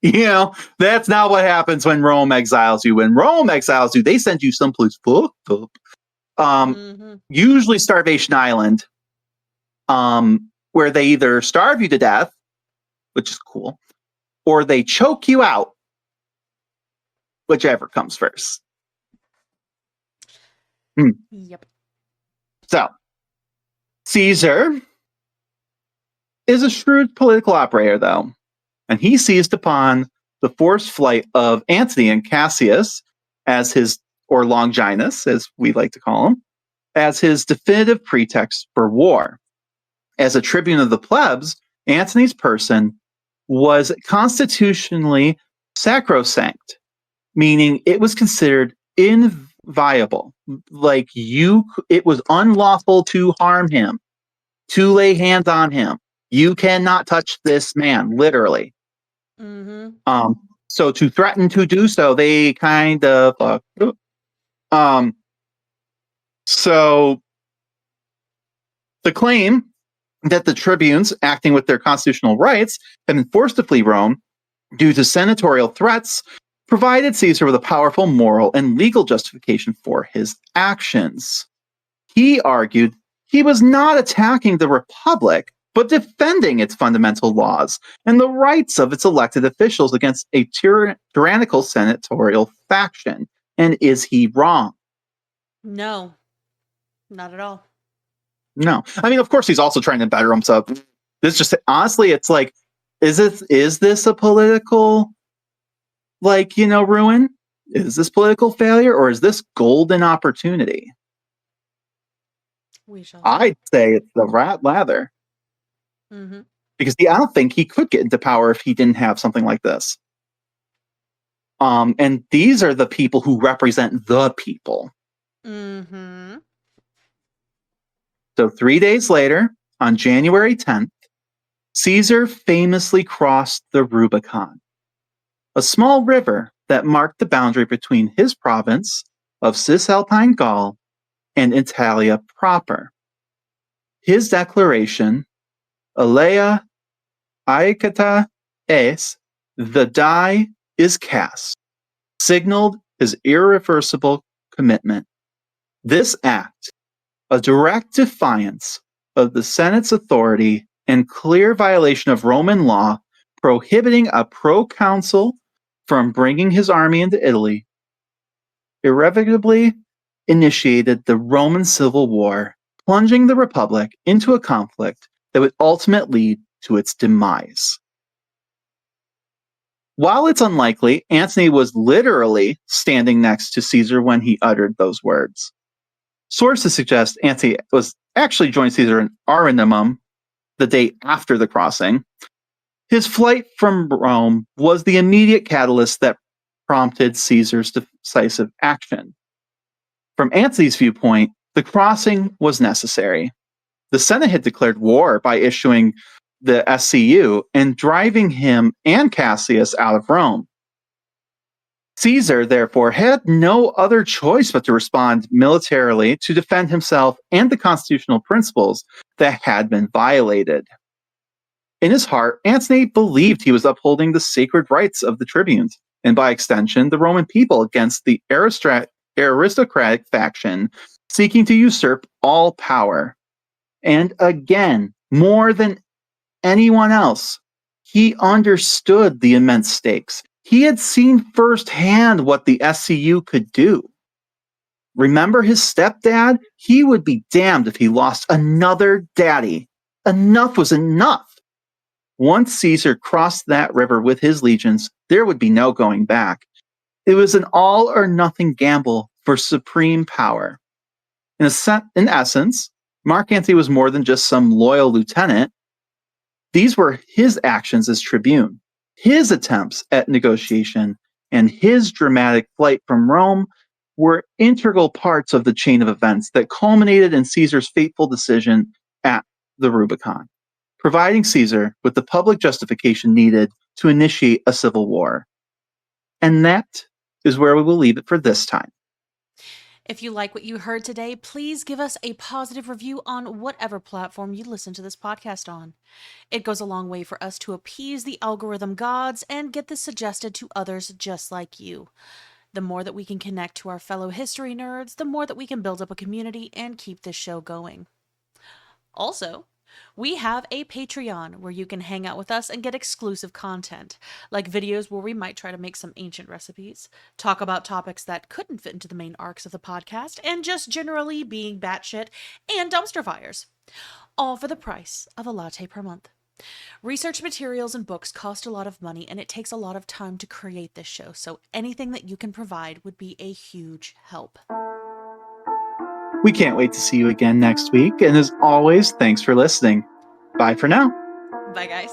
You know, that's not what happens when Rome exiles you. When Rome exiles you, they send you someplace fucked up. Mm-hmm. Usually Starvation Island, where they either starve you to death, which is cool, or they choke you out, whichever comes first. Yep. So, Caesar is a shrewd political operator, though, and he seized upon the forced flight of Antony and Cassius as his, or Longinus, as we like to call him, as his definitive pretext for war. As a tribune of the plebs, Antony's person was constitutionally sacrosanct, meaning it was considered inviolable. Like it was unlawful to harm him, to lay hands on him. You cannot touch this man, literally. Mm-hmm. So to threaten to do so, they kind of so the claim that the tribunes, acting with their constitutional rights, had been forced to flee Rome due to senatorial threats, provided Caesar with a powerful moral and legal justification for his actions. He argued he was not attacking the Republic, but defending its fundamental laws and the rights of its elected officials against a tyrannical senatorial faction. And is he wrong? No, not at all. No. I mean, of course, he's also trying to better himself. This just honestly, it's like, is this a political, like, ruin? Is this political failure, or is this golden opportunity? We shall see. I'd say it's the rat lather. Mm-hmm. Because I don't think he could get into power if he didn't have something like this. And these are the people who represent the people. Mm-hmm. So 3 days later, on January 10th, Caesar famously crossed the Rubicon, a small river that marked the boundary between his province of Cisalpine Gaul and Italia proper. His declaration, Alea Aequata es, the die is cast, signaled his irreversible commitment. This act, a direct defiance of the Senate's authority and clear violation of Roman law prohibiting a proconsul from bringing his army into Italy, irrevocably initiated the Roman Civil War, plunging the Republic into a conflict that would ultimately lead to its demise. While it's unlikely, Antony was literally standing next to Caesar when he uttered those words. Sources suggest Antony was actually joined Caesar in Ariminum the day after the crossing. His flight from Rome was the immediate catalyst that prompted Caesar's decisive action. From Antony's viewpoint, the crossing was necessary. The Senate had declared war by issuing the SCU and driving him and Cassius out of Rome. Caesar, therefore, had no other choice but to respond militarily to defend himself and the constitutional principles that had been violated. In his heart, Antony believed he was upholding the sacred rights of the tribunes, and by extension, the Roman people against the aristocratic faction seeking to usurp all power. And again, more than anyone else, he understood the immense stakes. He had seen firsthand what the SCU could do. Remember his stepdad? He would be damned if he lost another daddy. Enough was enough. Once Caesar crossed that river with his legions, there would be no going back. It was an all or nothing gamble for supreme power. In essence, Mark Antony was more than just some loyal lieutenant. These were his actions as tribune, his attempts at negotiation, and his dramatic flight from Rome were integral parts of the chain of events that culminated in Caesar's fateful decision at the Rubicon, providing Caesar with the public justification needed to initiate a civil war. And that is where we will leave it for this time. If you like what you heard today, please give us a positive review on whatever platform you listen to this podcast on. It goes a long way for us to appease the algorithm gods and get this suggested to others just like you. The more that we can connect to our fellow history nerds, the more that we can build up a community and keep this show going. Also, we have a Patreon where you can hang out with us and get exclusive content, like videos where we might try to make some ancient recipes, talk about topics that couldn't fit into the main arcs of the podcast, and just generally being batshit and dumpster fires. All for the price of a latte per month. Research materials and books cost a lot of money, and it takes a lot of time to create this show, so anything that you can provide would be a huge help. We can't wait to see you again next week. And as always, thanks for listening. Bye for now. Bye, guys.